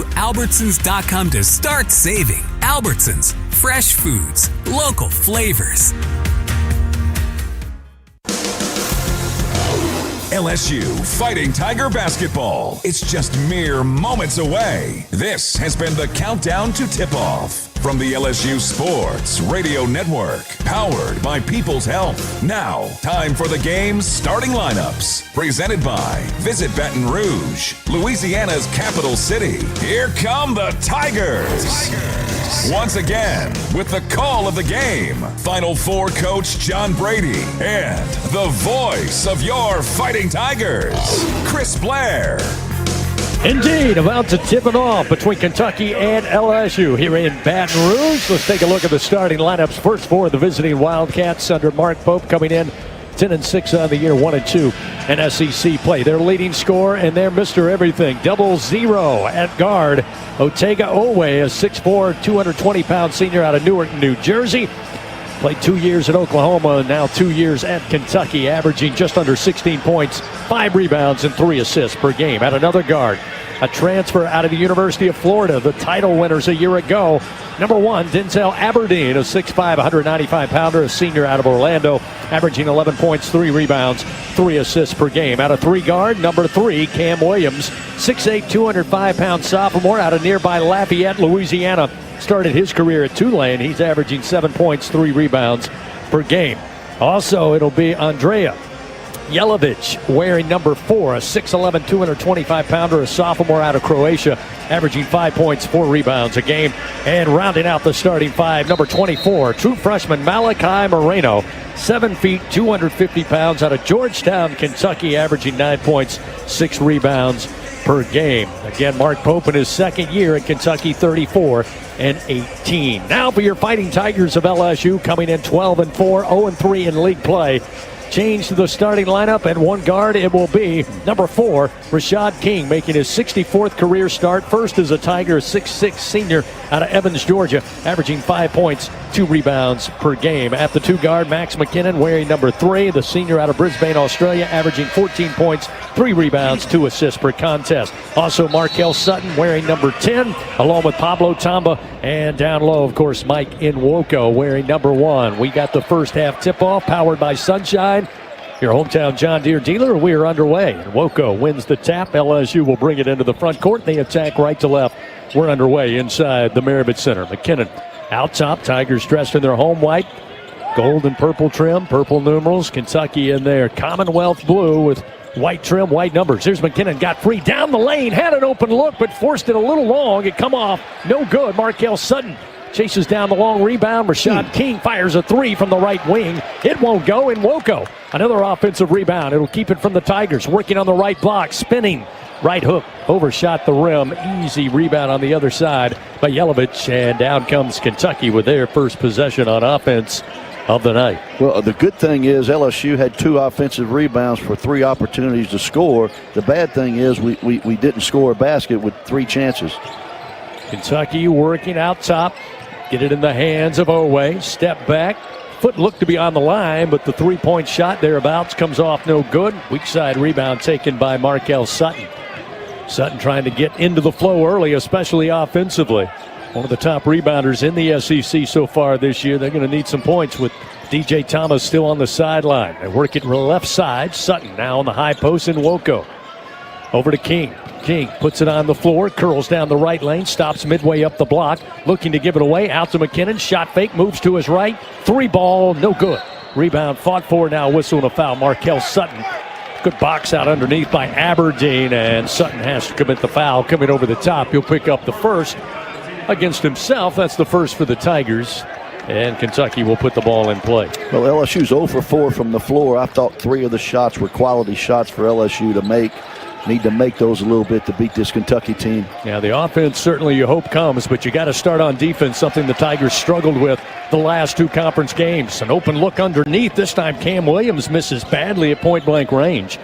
Albertsons.com to start saving. Albertsons, fresh foods, local flavors. LSU Fighting Tiger basketball. It's just mere moments away. This has been the countdown to tip-off from the LSU Sports Radio Network, powered by People's Health. Now, time for the game's starting lineups. Presented by Visit Baton Rouge, Louisiana's capital city. Here come the Tigers. Once again, with the call of the game, Final Four coach John Brady and the voice of your Fighting Tigers, Chris Blair. Indeed, about to tip it off between Kentucky and LSU here in Baton Rouge. Let's take a look at the starting lineups. First for the visiting Wildcats under Mark Pope, coming in 10-6 on the year, 1-2 in SEC play. Their leading scorer and their Mr. Everything, 0-0 at guard, Otega Owe, a 6'4", 220-pound senior out of Newark, New Jersey. Played 2 years at Oklahoma and now 2 years at Kentucky, averaging just under 16 points, 5 rebounds, and 3 assists per game. At another guard, a transfer out of the University of Florida, the title winners a year ago. Number 1, Denzel Aberdeen, a 6'5", 195-pounder, a senior out of Orlando, averaging 11 points, 3 rebounds, 3 assists per game. Out of 3 guard, number 3, Cam Williams, 6'8", 205-pound sophomore out of nearby Lafayette, Louisiana. Started his career at Tulane. He's averaging 7 points, 3 rebounds per game. Also, it'll be Andrea Jelavic wearing number 4, a 6'11", 225-pounder, a sophomore out of Croatia, averaging 5 points, 4 rebounds a game. And rounding out the starting 5, number 24, true freshman Malachi Moreno, 7 feet, 250 pounds, out of Georgetown, Kentucky, averaging 9 points, 6 rebounds per game. Again, Mark Pope in his second year at Kentucky, 34-18. Now for your Fighting Tigers of LSU, coming in 12-4, 0-3 in league play. Change to the starting lineup, and one guard it will be number 4, Rashad King, making his 64th career start. First as a Tiger, 6'6 senior out of Evans, Georgia, averaging 5 points, 2 rebounds per game. At the 2 guard, Max McKinnon wearing number 3, the senior out of Brisbane, Australia, averaging 14 points, 3 rebounds, 2 assists per contest. Also Markel Sutton wearing number 10, along with Pablo Tamba, and down low, of course, Mike Nwoko wearing number 1. We got the first half tip-off powered by Sunshine, your hometown John Deere dealer. We are underway. Nwoko wins the tap. LSU will bring it into the front court. They attack right to left. We're underway inside the Marriott Center. McKinnon out top. Tigers dressed in their home white, gold and purple trim, purple numerals. Kentucky in their Commonwealth blue with white trim, white numbers. Here's McKinnon, got free down the lane, had an open look, but forced it a little long. It come off, no good. Markel Sutton chases down the long rebound. Rashad King fires a 3 from the right wing. It won't go. And Nwoko, another offensive rebound. It'll keep it from the Tigers. Working on the right block, spinning. Right hook, overshot the rim. Easy rebound on the other side by Jelavic. And down comes Kentucky with their first possession on offense of the night. Well, the good thing is LSU had 2 offensive rebounds for 3 opportunities to score. The bad thing is we didn't score a basket with 3 chances. Kentucky working out top. Get it in the hands of Owe. Step back. Foot looked to be on the line, but the 3-point shot thereabouts comes off no good. Weak side rebound taken by Markel Sutton. Sutton trying to get into the flow early, especially offensively. One of the top rebounders in the SEC so far this year. They're going to need some points with DJ Thomas still on the sideline. They work it left side. Sutton now on the high post in Nwoko. Over to King. King puts it on the floor, curls down the right lane, stops midway up the block, looking to give it away. Out to McKinnon, shot fake, moves to his right. 3 ball, no good. Rebound fought for, now whistle and a foul. Markel Sutton. Good box out underneath by Aberdeen, and Sutton has to commit the foul. Coming over the top, he'll pick up the first against himself. That's the first for the Tigers. And Kentucky will put the ball in play. Well, LSU's 0 for 4 from the floor. I thought 3 of the shots were quality shots for LSU to make. Need to make those a little bit to beat this Kentucky team. Yeah, the offense certainly you hope comes, but you got to start on defense, something the Tigers struggled with the last 2 conference games. An open look underneath. This time Cam Williams misses badly at point-blank range.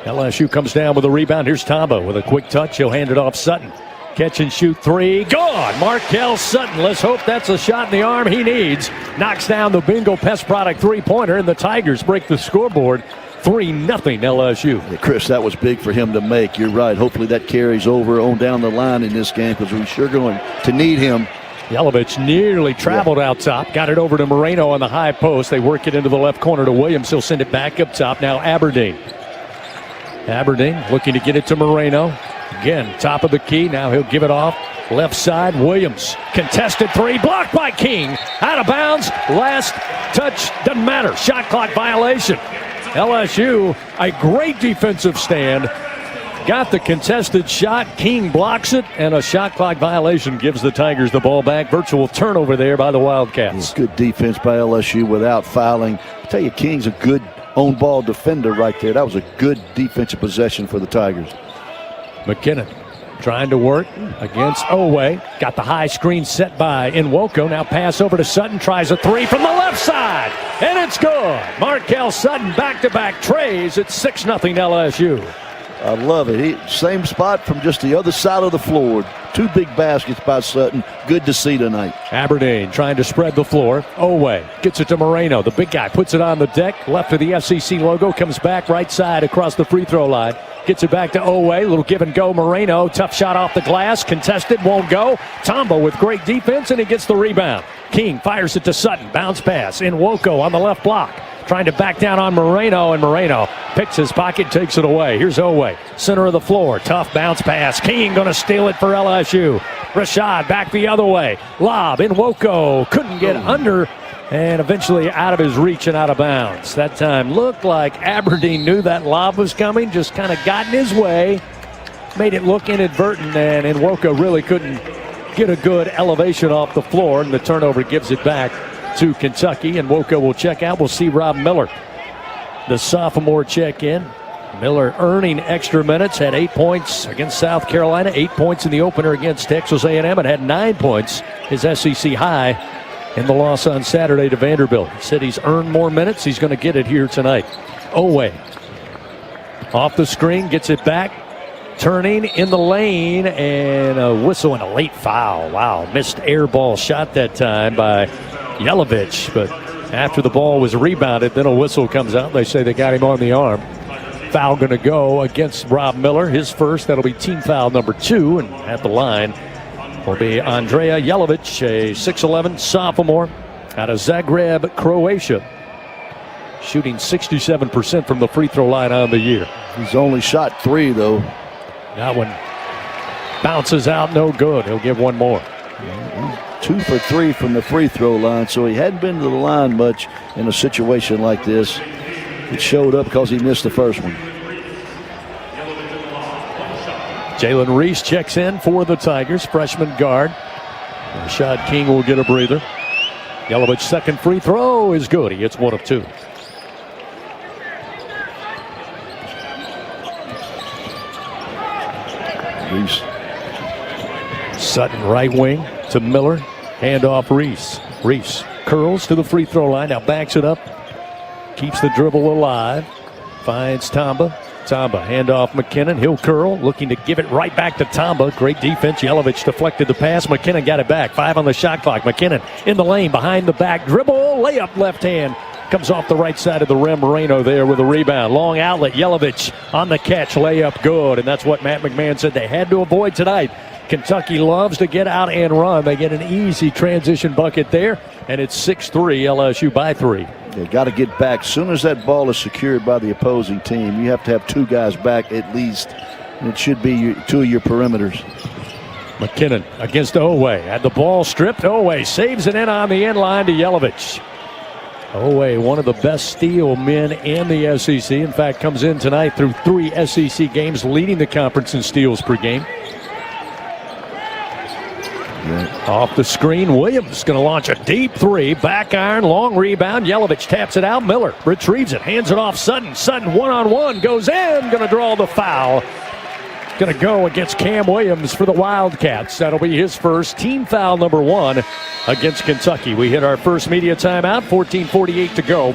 LSU comes down with a rebound. Here's Tamba with a quick touch. He'll hand it off Sutton. Catch and shoot 3. Gone! Markel Sutton. Let's hope that's a shot in the arm he needs. Knocks down the Bingo Pest Product 3-pointer, and the Tigers break the scoreboard 3-0 LSU. Yeah, Chris, that was big for him to make. You're right. Hopefully that carries over on down the line in this game because we're sure going to need him. Yelovich nearly traveled out top. Got it over to Moreno on the high post. They work it into the left corner to Williams. He'll send it back up top. Now Aberdeen. Aberdeen looking to get it to Moreno. Again, top of the key. Now he'll give it off. Left side, Williams. Contested three. Blocked by King. Out of bounds. Last touch. Doesn't matter. Shot clock violation. LSU, a great defensive stand. Got the contested shot. King blocks it, and a shot clock violation gives the Tigers the ball back. Virtual turnover there by the Wildcats. Good defense by LSU without fouling. I tell you, King's a good on-ball defender right there. That was a good defensive possession for the Tigers. McKinnon trying to work against Owe. Got the high screen set by Nwoko. Now pass over to Sutton. Tries a three from the left side. And it's good. Markel Sutton back-to-back trays. It's 6-0 LSU. I love it. Same spot from just the other side of the floor. Two big baskets by Sutton. Good to see tonight. Aberdeen trying to spread the floor. Owe gets it to Moreno. The big guy puts it on the deck. Left of the FCC logo. Comes back right side across the free throw line. Gets it back to Owe. Little give and go. Moreno. Tough shot off the glass. Contested. Won't go. Tombo with great defense, and he gets the rebound. King fires it to Sutton. Bounce pass. Nwoko on the left block. Trying to back down on Moreno, and Moreno picks his pocket, takes it away. Here's Owe. Center of the floor. Tough bounce pass. King going to steal it for LSU. Rashad back the other way. Lob. Nwoko couldn't get under. And eventually out of his reach and out of bounds. That time looked like Aberdeen knew that lob was coming, just kind of got in his way, made it look inadvertent, and Nwoko really couldn't get a good elevation off the floor, and the turnover gives it back to Kentucky. And Nwoko will check out. We'll see Rob Miller, the sophomore, check in. Miller earning extra minutes, had 8 points against South Carolina, 8 points in the opener against Texas A&M, and had 9 points, his SEC high, in the loss on Saturday to Vanderbilt. He said he's earned more minutes. He's going to get it here tonight. Owe off the screen, gets it back, turning in the lane, and a whistle and a late foul. Wow, missed air ball shot that time by Yelovich, but after the ball was rebounded, then a whistle comes out. They say they got him on the arm. Foul going to go against Rob Miller, his first. That'll be team foul number 2, and at the line will be Andrea Yelovich, a 6'11 sophomore out of Zagreb, Croatia, shooting 67% from the free throw line on the year. He's only shot 3, though. That one bounces out, no good. He'll give one more. 2 for 3 from the free throw line, so he hadn't been to the line much in a situation like this. It showed up because he missed the first one. Jalen Reese checks in for the Tigers, freshman guard. Rashad King will get a breather. Yelovich's second free throw is good. He hits 1 of 2. Reese. Sutton right wing to Miller. Handoff Reese. Reese curls to the free throw line. Now backs it up. Keeps the dribble alive. Finds Tamba. Tamba, handoff McKinnon. He'll curl, looking to give it right back to Tamba. Great defense. Yelovich deflected the pass. McKinnon got it back. 5 on the shot clock. McKinnon in the lane, behind the back. Dribble, layup left hand. Comes off the right side of the rim. Moreno there with a rebound. Long outlet. Yelovich on the catch. Layup good. And that's what Matt McMahon said they had to avoid tonight. Kentucky loves to get out and run. They get an easy transition bucket there. And it's 6-3, LSU by 3. They got to get back. As soon as that ball is secured by the opposing team, you have to have 2 guys back at least. And it should be 2 of your perimeters. McKinnon against Owe. Had the ball stripped. Owe saves it in on the end line to Yelovich. Owe, one of the best steal men in the SEC. In fact, comes in tonight through 3 SEC games, leading the conference in steals per game. Off the screen, Williams going to launch a deep 3. Back iron, long rebound. Yelovich taps it out. Miller retrieves it, hands it off Sutton. Sutton one-on-one, goes in, going to draw the foul. Going to go against Cam Williams for the Wildcats. That'll be his first, team foul number 1 against Kentucky. We hit our first media timeout, 14:48 to go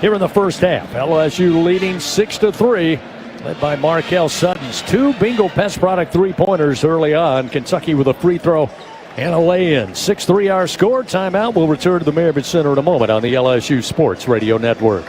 here in the first half. LSU leading 6-3. Led by Markel Sutton's 2 Bingo Pest Product 3-pointers early on. Kentucky with a free throw and a lay-in. 6-3 our score. Timeout. We'll return to the Maravich Center in a moment on the LSU Sports Radio Network.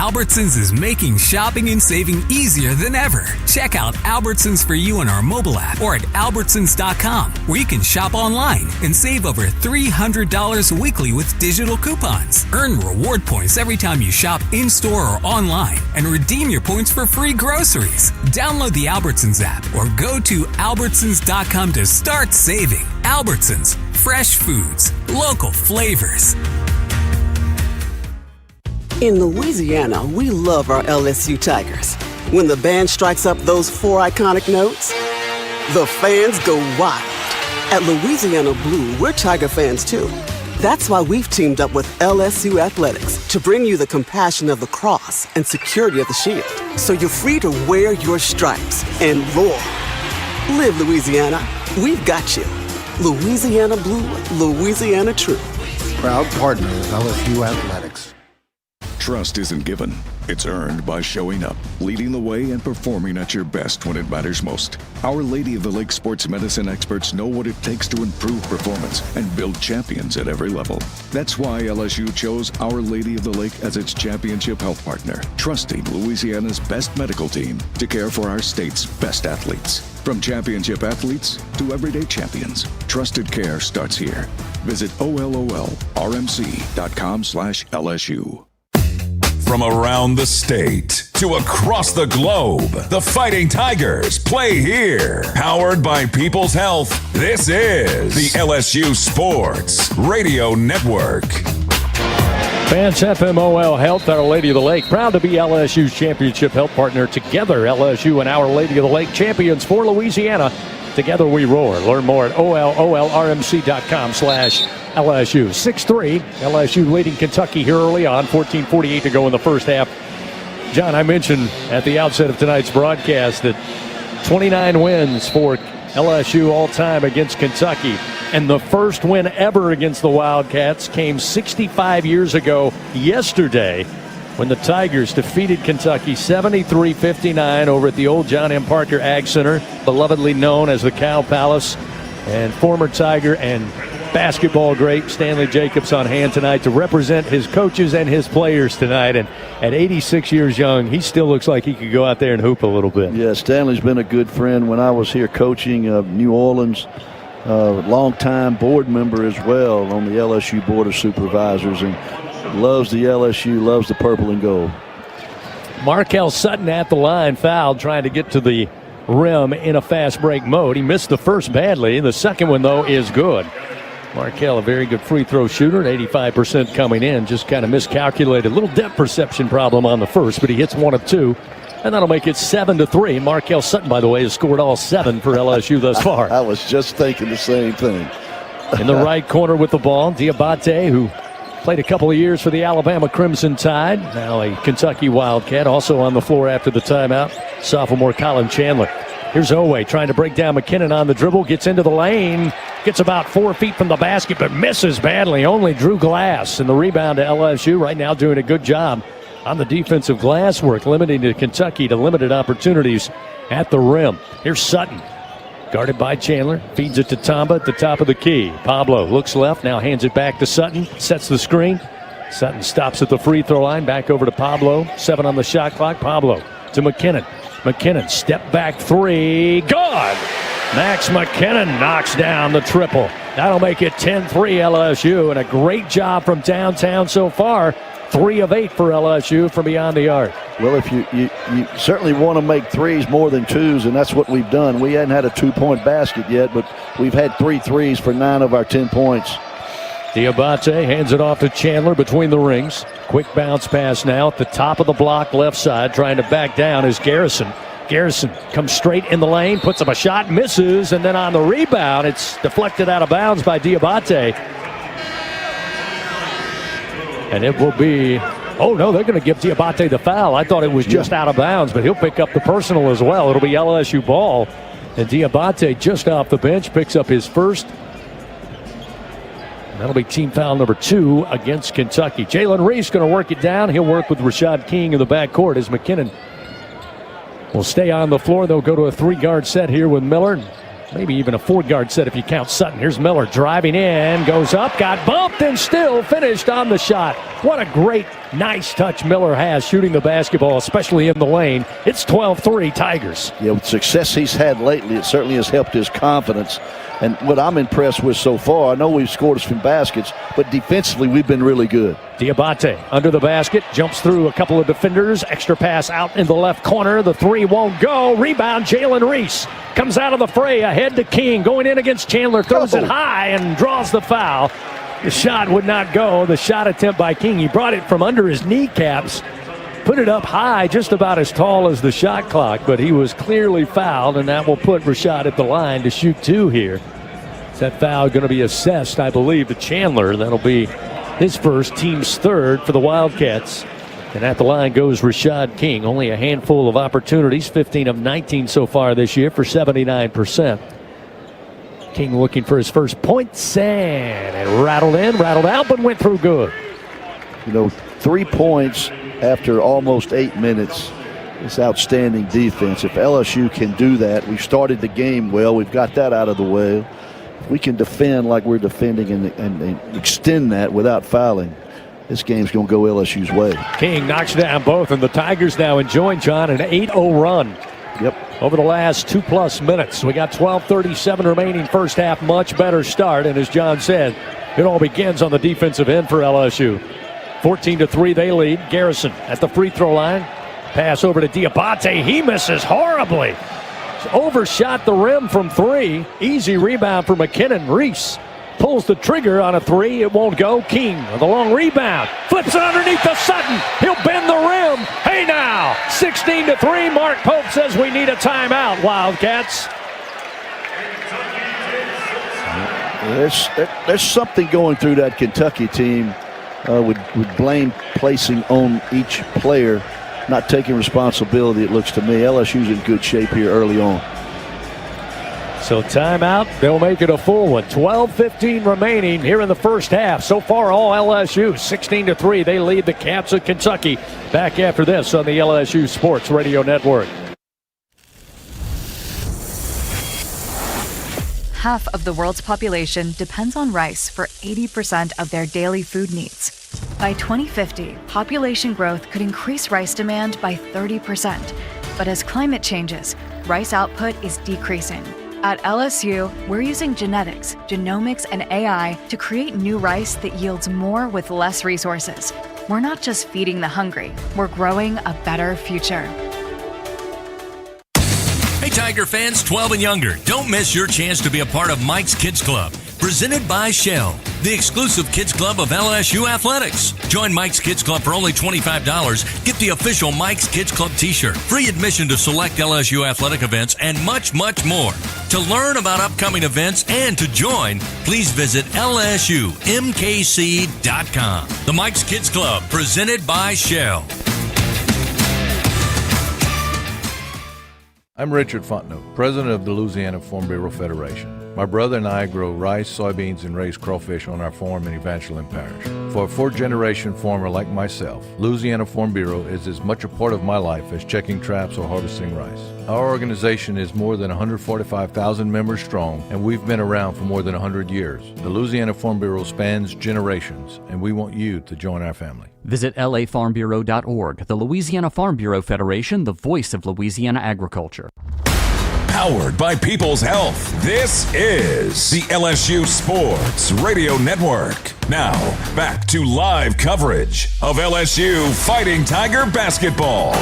Albertsons is making shopping and saving easier than ever. Check out Albertsons for You on our mobile app or at Albertsons.com, where you can shop online and save over $300 weekly with digital coupons. Earn reward points every time you shop in-store or online and redeem your points for free groceries. Download the Albertsons app or go to Albertsons.com to start saving. Albertsons, fresh foods, local flavors. In Louisiana, we love our LSU Tigers. When the band strikes up those 4 iconic notes, the fans go wild. At Louisiana Blue, we're Tiger fans too. That's why we've teamed up with LSU Athletics to bring you the compassion of the cross and security of the shield, so you're free to wear your stripes and roar. Live Louisiana. We've got you. Louisiana Blue, Louisiana True. Proud partner of LSU Athletics. Trust isn't given. It's earned by showing up, leading the way, and performing at your best when it matters most. Our Lady of the Lake sports medicine experts know what it takes to improve performance and build champions at every level. That's why LSU chose Our Lady of the Lake as its championship health partner, trusting Louisiana's best medical team to care for our state's best athletes. From championship athletes to everyday champions, trusted care starts here. Visit OLOLRMC.com/LSU. From around the state to across the globe, the Fighting Tigers play here. Powered by People's Health, this is the LSU Sports Radio Network. Fans, FMOL Health, Our Lady of the Lake, proud to be LSU's championship health partner. Together, LSU and Our Lady of the Lake, champions for Louisiana. Together we roar. Learn more at OLOLRMC.com/LSU. 6-3, LSU leading Kentucky here early on, 14:48 to go in the first half. John, I mentioned at the outset of tonight's broadcast that 29 wins for LSU all-time against Kentucky. And the first win ever against the Wildcats came 65 years ago yesterday when the Tigers defeated Kentucky 73-59 over at the old John M. Parker Ag Center, belovedly known as the Cow Palace. And former Tiger and basketball great Stanley Jacobs on hand tonight to represent his coaches and his players tonight. And at 86 years young, he still looks like he could go out there and hoop a little bit. Yeah, Stanley's been a good friend when I was here coaching New Orleans. Long-time board member as well on the LSU Board of Supervisors, and loves the LSU, loves the purple and gold. Markel Sutton at the line, fouled, trying to get to the rim in a fast break mode. He missed the first badly. The second one, though, is good. Markel, a very good free throw shooter, at 85% coming in, just kind of miscalculated. A little depth perception problem on the first, but he hits 1 of 2. And that'll make it 7-3. Markel Sutton, by the way, has scored all 7 for LSU thus far. I was just thinking the same thing. In the right corner with the ball, Diabate, who played a couple of years for the Alabama Crimson Tide, now a Kentucky Wildcat, also on the floor after the timeout, sophomore Colin Chandler. Here's Owe trying to break down McKinnon on the dribble, gets into the lane, gets about 4 feet from the basket, but misses badly. Only Drew Glass, and the rebound to LSU right now doing a good job on the defensive glass work, limiting to Kentucky to limited opportunities at the rim. Here's Sutton, guarded by Chandler, feeds it to Tamba at the top of the key. Pablo looks left, now hands it back to Sutton, sets the screen. Sutton stops at the free throw line, back over to Pablo. 7 on the shot clock. Pablo to McKinnon. McKinnon, step back 3, good! Max McKinnon knocks down the triple. That'll make it 10-3 LSU, and a great job from downtown so far. 3 of 8 for LSU from beyond the arc. Well, if you certainly want to make threes more than twos, and that's what we've done. We hadn't had a 2-point basket yet, but we've had 3 threes for 9 of our 10 points. Diabate hands it off to Chandler between the rings. Quick bounce pass now at the top of the block left side. Trying to back down is Garrison. Garrison comes straight in the lane, puts up a shot, misses, and then on the rebound, it's deflected out of bounds by Diabate. And it will be, oh no, they're going to give Diabate the foul. I thought it was just out of bounds, but he'll pick up the personal as well. It'll be LSU ball. And Diabate just off the bench picks up his first. That'll be team foul number 2 against Kentucky. Jalen Reese going to work it down. He'll work with Rashad King in the backcourt as McKinnon will stay on the floor. They'll go to a 3-guard set here with Miller. Maybe even a 4-guard set if you count Sutton. Here's Miller driving in, goes up, got bumped, and still finished on the shot. What a great Nice touch Miller has shooting the basketball, especially in the lane. It's 12-3 Tigers. Yeah, with success he's had lately, it certainly has helped his confidence. And what I'm impressed with so far, I know we've scored some baskets, but defensively we've been really good. Diabate under the basket, jumps through a couple of defenders. Extra pass out in the left corner. The three won't go. Rebound, Jalen Reese comes out of the fray ahead to King. Going in against Chandler, throws it high and draws the foul. The shot would not go. The shot attempt by King. He brought it from under his kneecaps, put it up high, just about as tall as the shot clock, but he was clearly fouled, and that will put Rashad at the line to shoot two here. Is that foul going to be assessed, I believe, to Chandler? That'll be his first, team's third for the Wildcats. And at the line goes Rashad King. Only a handful of opportunities, 15 of 19 so far this year for 79%. King looking for his first points, and it rattled in, rattled out, but went through good. 3 points after almost 8 minutes is outstanding defense. If LSU can do that, we've started the game well. We've got that out of the way. If we can defend like we're defending and extend that without fouling, this game's going to go LSU's way. King knocks down both, and the Tigers now enjoying, John, an 8-0 run. Yep. Over the last 2+ minutes. We got 12:37 remaining first half. Much better start. And as John said, it all begins on the defensive end for LSU. 14-3 they lead. Garrison at the free throw line. Pass over to Diabate. He misses horribly. Overshot the rim from three. Easy rebound for McKinnon. Reese pulls the trigger on a three. It won't go. King with a long rebound. Flips it underneath to Sutton. He'll bend the rim. Hey now, 16-3. Mark Pope says we need a timeout, Wildcats. There's something going through that Kentucky team with blame placing on each player, not taking responsibility, it looks to me. LSU's in good shape here early on. So timeout, they'll make it a full one. 12:15 remaining here in the first half. So far, all LSU, 16-3. They lead the Cats of Kentucky. Back after this on the LSU Sports Radio Network. Half of the world's population depends on rice for 80% of their daily food needs. By 2050, population growth could increase rice demand by 30%. But as climate changes, rice output is decreasing. At LSU, we're using genetics, genomics, and AI to create new rice that yields more with less resources. We're not just feeding the hungry, we're growing a better future. Hey Tiger fans 12 and younger, don't miss your chance to be a part of Mike's Kids Club, presented by Shell, the exclusive kids club of LSU Athletics. Join Mike's Kids Club for only $25. Get the official Mike's Kids Club t-shirt, free admission to select LSU athletic events, and much, much more. To learn about upcoming events and to join, please visit lsumkc.com. The Mike's Kids Club, presented by Shell. I'm Richard Fontenot, president of the Louisiana Farm Bureau Federation. My brother and I grow rice, soybeans, and raise crawfish on our farm in Evangeline Parish. For a fourth-generation farmer like myself, Louisiana Farm Bureau is as much a part of my life as checking traps or harvesting rice. Our organization is more than 145,000 members strong, and we've been around for more than 100 years. The Louisiana Farm Bureau spans generations, and we want you to join our family. Visit lafarmbureau.org. The Louisiana Farm Bureau Federation, the voice of Louisiana agriculture. Powered by People's Health. This is the LSU Sports Radio Network. Now, back to live coverage of LSU Fighting Tiger basketball.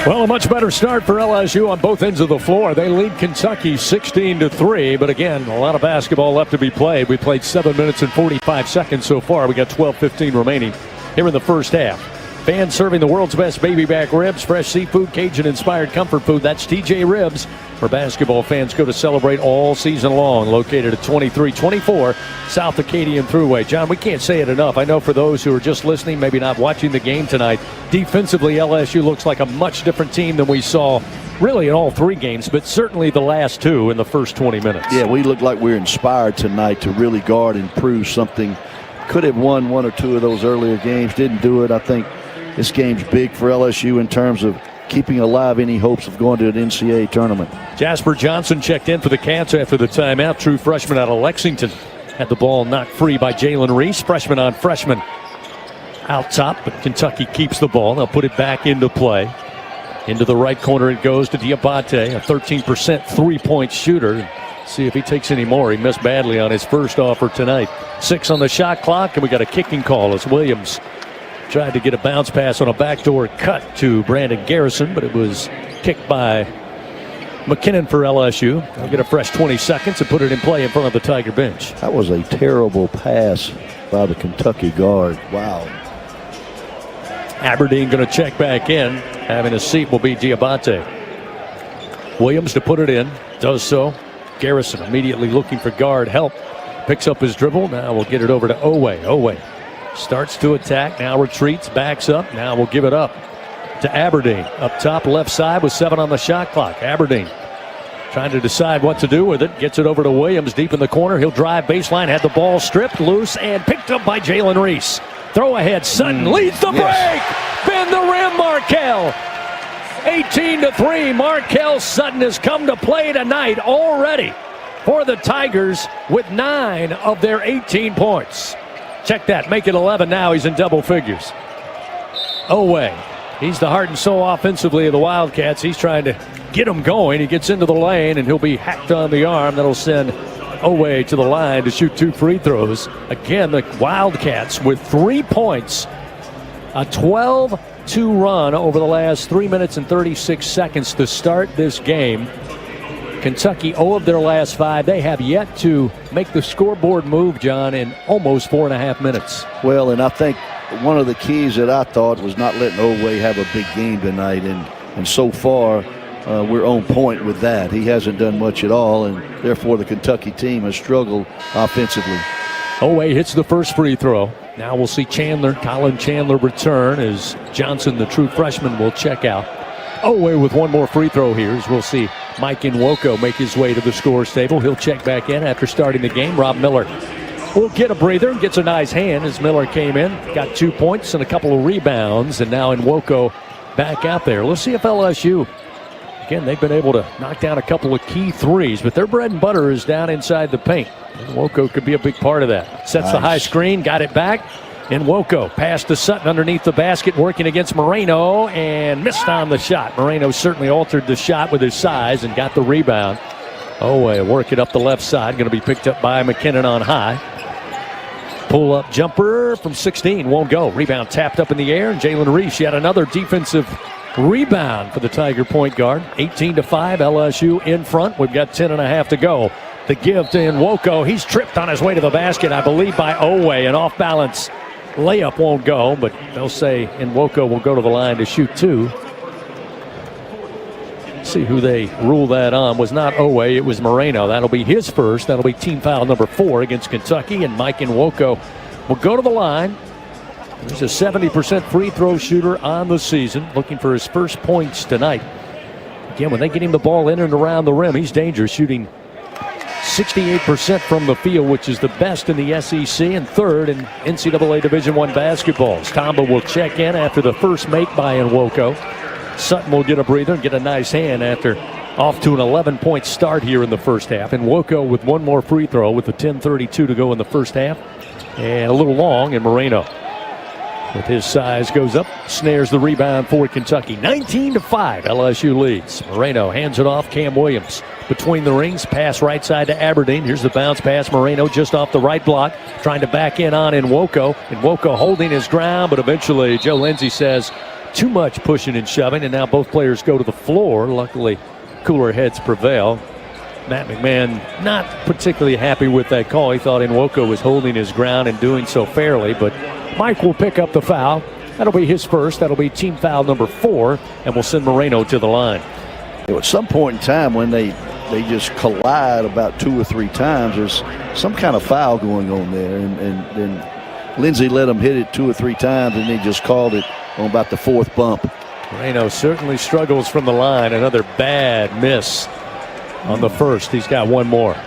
Well, a much better start for LSU on both ends of the floor. They lead Kentucky 16-3, but again, a lot of basketball left to be played. We played 7 minutes and 45 seconds so far. We got 12:15 remaining here in the first half. Fans serving the world's best baby back ribs, fresh seafood, Cajun-inspired comfort food. That's TJ Ribs, where basketball fans go to celebrate all season long. Located at 2324 South Acadian Thruway. John, we can't say it enough. I know for those who are just listening, maybe not watching the game tonight, defensively LSU looks like a much different team than we saw really in all three games, but certainly the last two in the first 20 minutes. Yeah, we look like we're inspired tonight to really guard and prove something. Could have won one or two of those earlier games, didn't do it. I think this game's big for LSU in terms of keeping alive any hopes of going to an NCAA tournament. Jasper Johnson checked in for the Cats after the timeout. True freshman out of Lexington. Had the ball knocked free by Jalen Reese. Freshman on freshman. out top, but Kentucky keeps the ball. They'll put it back into play. Into the right corner it goes to Diabate, a 13% three-point shooter. See if he takes any more. He missed badly on his first offer tonight. 6 on the shot clock, and we got a kicking call as Williams tried to get a bounce pass on a backdoor cut to Brandon Garrison, but it was kicked by McKinnon for LSU. They'll get a fresh 20 seconds and put it in play in front of the Tiger bench. That was a terrible pass by the Kentucky guard. Wow. Aberdeen going to check back in. Having a seat will be Diabate. Williams to put it in. Does so. Garrison immediately looking for guard help. Picks up his dribble. Now we'll get it over to Owe. Owe starts to attack. Now retreats. Backs up. Now we'll give it up to Aberdeen. Up top left side with 7 on the shot clock. Aberdeen trying to decide what to do with it. Gets it over to Williams deep in the corner. He'll drive baseline. Had the ball stripped loose and picked up by Jalen Reese. Throw ahead. Sutton leads the break. Bend the rim, Markell. 18-3. Markell Sutton has come to play tonight already for the Tigers with 9 of their 18 points. Check that. Make it 11 now. He's in double figures. Owe. He's the heart and soul offensively of the Wildcats. He's trying to get him going. He gets into the lane, and he'll be hacked on the arm. That'll send Owe to the line to shoot 2 free throws. Again, the Wildcats with 3 points. A 12-2 run over the last 3 minutes and 36 seconds to start this game. Kentucky 0 of their last 5. They have yet to make the scoreboard move, John, in almost 4.5 minutes. Well, and I think one of the keys that I thought was not letting Owe have a big game tonight, and so far we're on point with that. He hasn't done much at all, and therefore the Kentucky team has struggled offensively. Owe hits the first free throw. Now we'll see Colin Chandler return as Johnson, the true freshman, will check out. Owe with one more free throw here as we'll see Mike Nwoko make his way to the scorer's table. He'll check back in after starting the game. Rob Miller will get a breather and gets a nice hand as Miller came in. Got 2 points and a couple of rebounds, and now Nwoko back out there. Let's see if LSU, again, they've been able to knock down a couple of key threes, but their bread and butter is down inside the paint. Nwoko could be a big part of that. Sets the high screen, got it back. Nwoko passed to Sutton underneath the basket, working against Moreno, and missed on the shot. Moreno certainly altered the shot with his size and got the rebound. Owe work it up the left side, going to be picked up by McKinnon on high. Pull-up jumper from 16, won't go. Rebound tapped up in the air, and Jalen Reese yet another defensive rebound for the Tiger point guard. 18-5, LSU in front. We've got 10.5 to go. The give to Nwoko. He's tripped on his way to the basket, I believe, by Owe. An off-balance layup won't go, but they'll say Nwoko will go to the line to shoot 2. See who they rule that on. Was not Owe, it was Moreno. That'll be his first. That'll be team foul number 4 against Kentucky, and Mike Nwoko will go to the line. He's a 70% free throw shooter on the season, looking for his first points tonight. Again, when they get him the ball in and around the rim, he's dangerous, shooting 68% from the field, which is the best in the SEC and 3rd in NCAA Division I basketball. Tamba will check in after the first make by Nwoko. Sutton will get a breather and get a nice hand after off to an 11-point start here in the first half. Nwoko with one more free throw with the 10:32 to go in the first half. And a little long, and Moreno with his size goes up, snares the rebound for Kentucky. 19-5, LSU leads. Moreno hands it off, Cam Williams. Between the rings, pass right side to Aberdeen. Here's the bounce pass. Moreno just off the right block, trying to back in on Nwoko. Nwoko holding his ground, but eventually Joe Lindsey says too much pushing and shoving, and now both players go to the floor. Luckily, cooler heads prevail. Matt McMahon not particularly happy with that call. He thought Nwoko was holding his ground and doing so fairly, but Mike will pick up the foul. That'll be his first. That'll be team foul number 4, and we'll send Moreno to the line. At some point in time when they just collide about 2 or 3 times, there's some kind of foul going on there, and Lindsey let him hit it 2 or 3 times, and they just called it on about the 4th bump. Moreno certainly struggles from the line. Another bad miss on the first. He's got one more.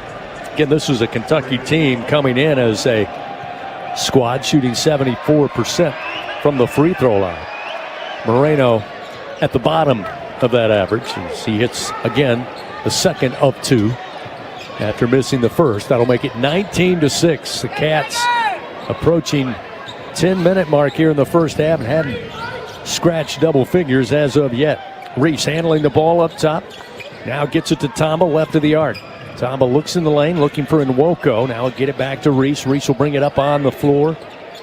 Again, this is a Kentucky team coming in as a squad shooting 74% from the free throw line. Moreno at the bottom of that average as he hits again the second of 2 after missing the first. That'll make it 19-6. The Cats approaching 10-minute mark here in the first half and hadn't scratched double figures as of yet. Reese handling the ball up top. Now gets it to Tamba, left of the arc. Tamba looks in the lane, looking for Nwoko. Now he'll get it back to Reese. Reese will bring it up on the floor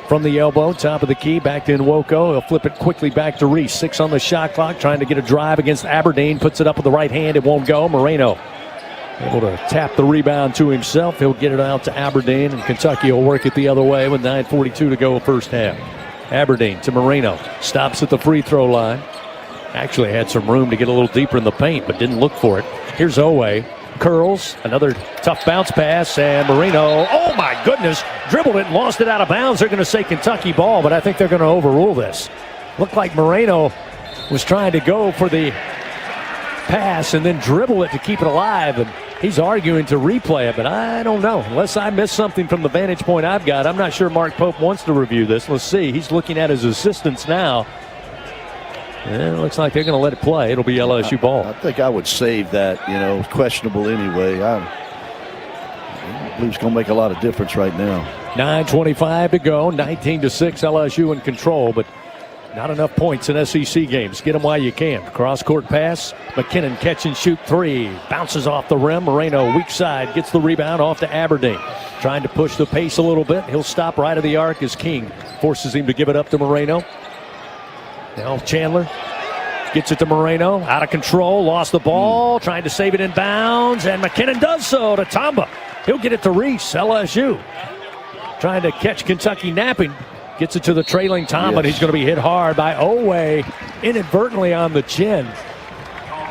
from the elbow, top of the key, back to Nwoko. He'll flip it quickly back to Reese. 6 on the shot clock, trying to get a drive against Aberdeen. Puts it up with the right hand. It won't go. Moreno able to tap the rebound to himself. He'll get it out to Aberdeen, and Kentucky will work it the other way with 9:42 to go first half. Aberdeen to Moreno. Stops at the free throw line. Actually had some room to get a little deeper in the paint, but didn't look for it. Here's Owe. Curls. Another tough bounce pass, and Moreno, oh my goodness, dribbled it and lost it out of bounds. They're going to say Kentucky ball, but I think they're going to overrule this. Looked like Moreno was trying to go for the pass and then dribble it to keep it alive, and he's arguing to replay it, but I don't know. Unless I missed something from the vantage point I've got, I'm not sure Mark Pope wants to review this. Let's see. He's looking at his assistants now. And it looks like they're going to let it play. It'll be LSU ball. I think I would save that, questionable anyway. I believe it's going to make a lot of difference right now. 9:25 to go, 19-6 LSU in control, but not enough points in SEC games. Get them while you can. Cross-court pass. McKinnon catch and shoot 3. Bounces off the rim. Moreno, weak side, gets the rebound off to Aberdeen. Trying to push the pace a little bit. He'll stop right of the arc as King forces him to give it up to Moreno. Now Chandler gets it to Moreno. Out of control. Lost the ball. Trying to save it in bounds. And McKinnon does so to Tamba. He'll get it to Reese. LSU trying to catch Kentucky napping. Gets it to the trailing Tamba. Yes. He's going to be hit hard by Owe inadvertently on the chin.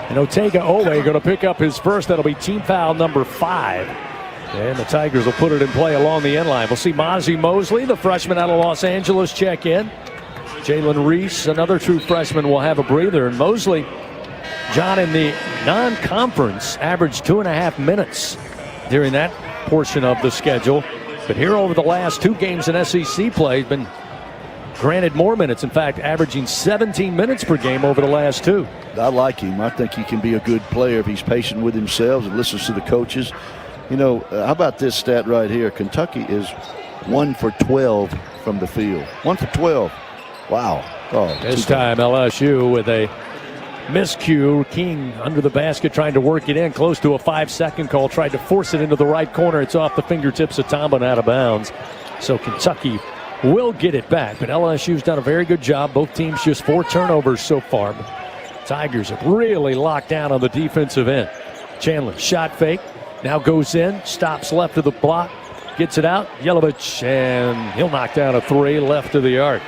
And Otega Owe going to pick up his first. That'll be team foul number 5. And the Tigers will put it in play along the end line. We'll see Mozzie Mosley, the freshman out of Los Angeles, check in. Jalen Reese, another true freshman, will have a breather. And Mosley, John, in the non-conference, averaged 2.5 minutes during that portion of the schedule. But here over the last 2 games in SEC play, he's been granted more minutes. In fact, averaging 17 minutes per game over the last 2. I like him. I think he can be a good player if he's patient with himself and listens to the coaches. How about this stat right here? Kentucky is 1 for 12 from the field. 1 for 12. Wow. Oh, this time LSU with a miscue. King under the basket trying to work it in. Close to a 5-second call. Tried to force it into the right corner. It's off the fingertips of Tamba and out of bounds. So Kentucky will get it back. But LSU's done a very good job. Both teams just 4 turnovers so far. But Tigers have really locked down on the defensive end. Chandler, shot fake. Now goes in. Stops left of the block. Gets it out. Yelovich, and he'll knock down a 3 left of the arc.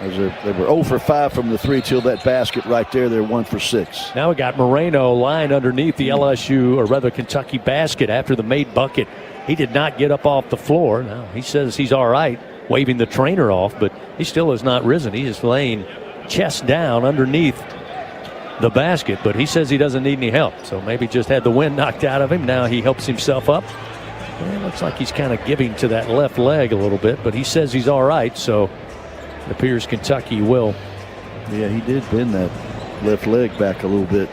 They were 0 for 5 from the 3 till that basket right there. They're 1 for 6. Now we got Moreno lying underneath the LSU, or rather Kentucky basket after the made bucket. He did not get up off the floor. Now he says he's all right, waving the trainer off, but he still has not risen. He is laying chest down underneath the basket, but he says he doesn't need any help. So maybe just had the wind knocked out of him. Now he helps himself up. It looks like he's kind of giving to that left leg a little bit, but he says he's all right, so it appears Kentucky will. Yeah, he did bend that left leg back a little bit.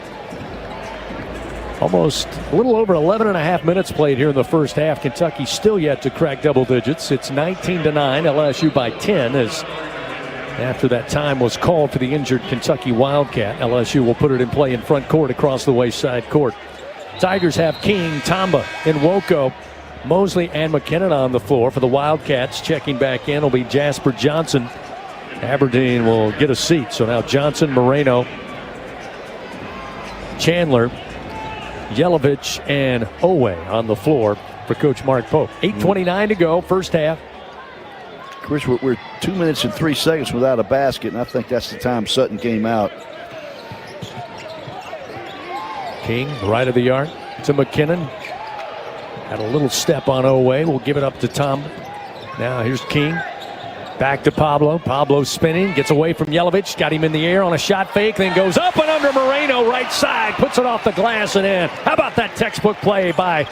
Almost a little over 11.5 minutes played here in the first half. Kentucky still yet to crack double digits. It's 19-9, LSU by 10 as after that time was called for the injured Kentucky Wildcat. LSU will put it in play in front court across the wayside court. Tigers have King, Tamba, Nwoko, Mosley, and McKinnon on the floor for the Wildcats. Checking back in will be Jasper Johnson. Aberdeen will get a seat. So now Johnson, Moreno, Chandler, Yelovich, and Owe on the floor for Coach Mark Pope. 8:29 to go, first half. Of course, we're 2 minutes and 3 seconds without a basket, and I think that's the time Sutton came out. King, right of the arc to McKinnon. Had a little step on Owe. We'll give it up to Tom. Now here's King. Back to Pablo. Pablo spinning. Gets away from Yelovich. Got him in the air on a shot fake. Then goes up and under Moreno. Right side. Puts it off the glass and in. How about that textbook play by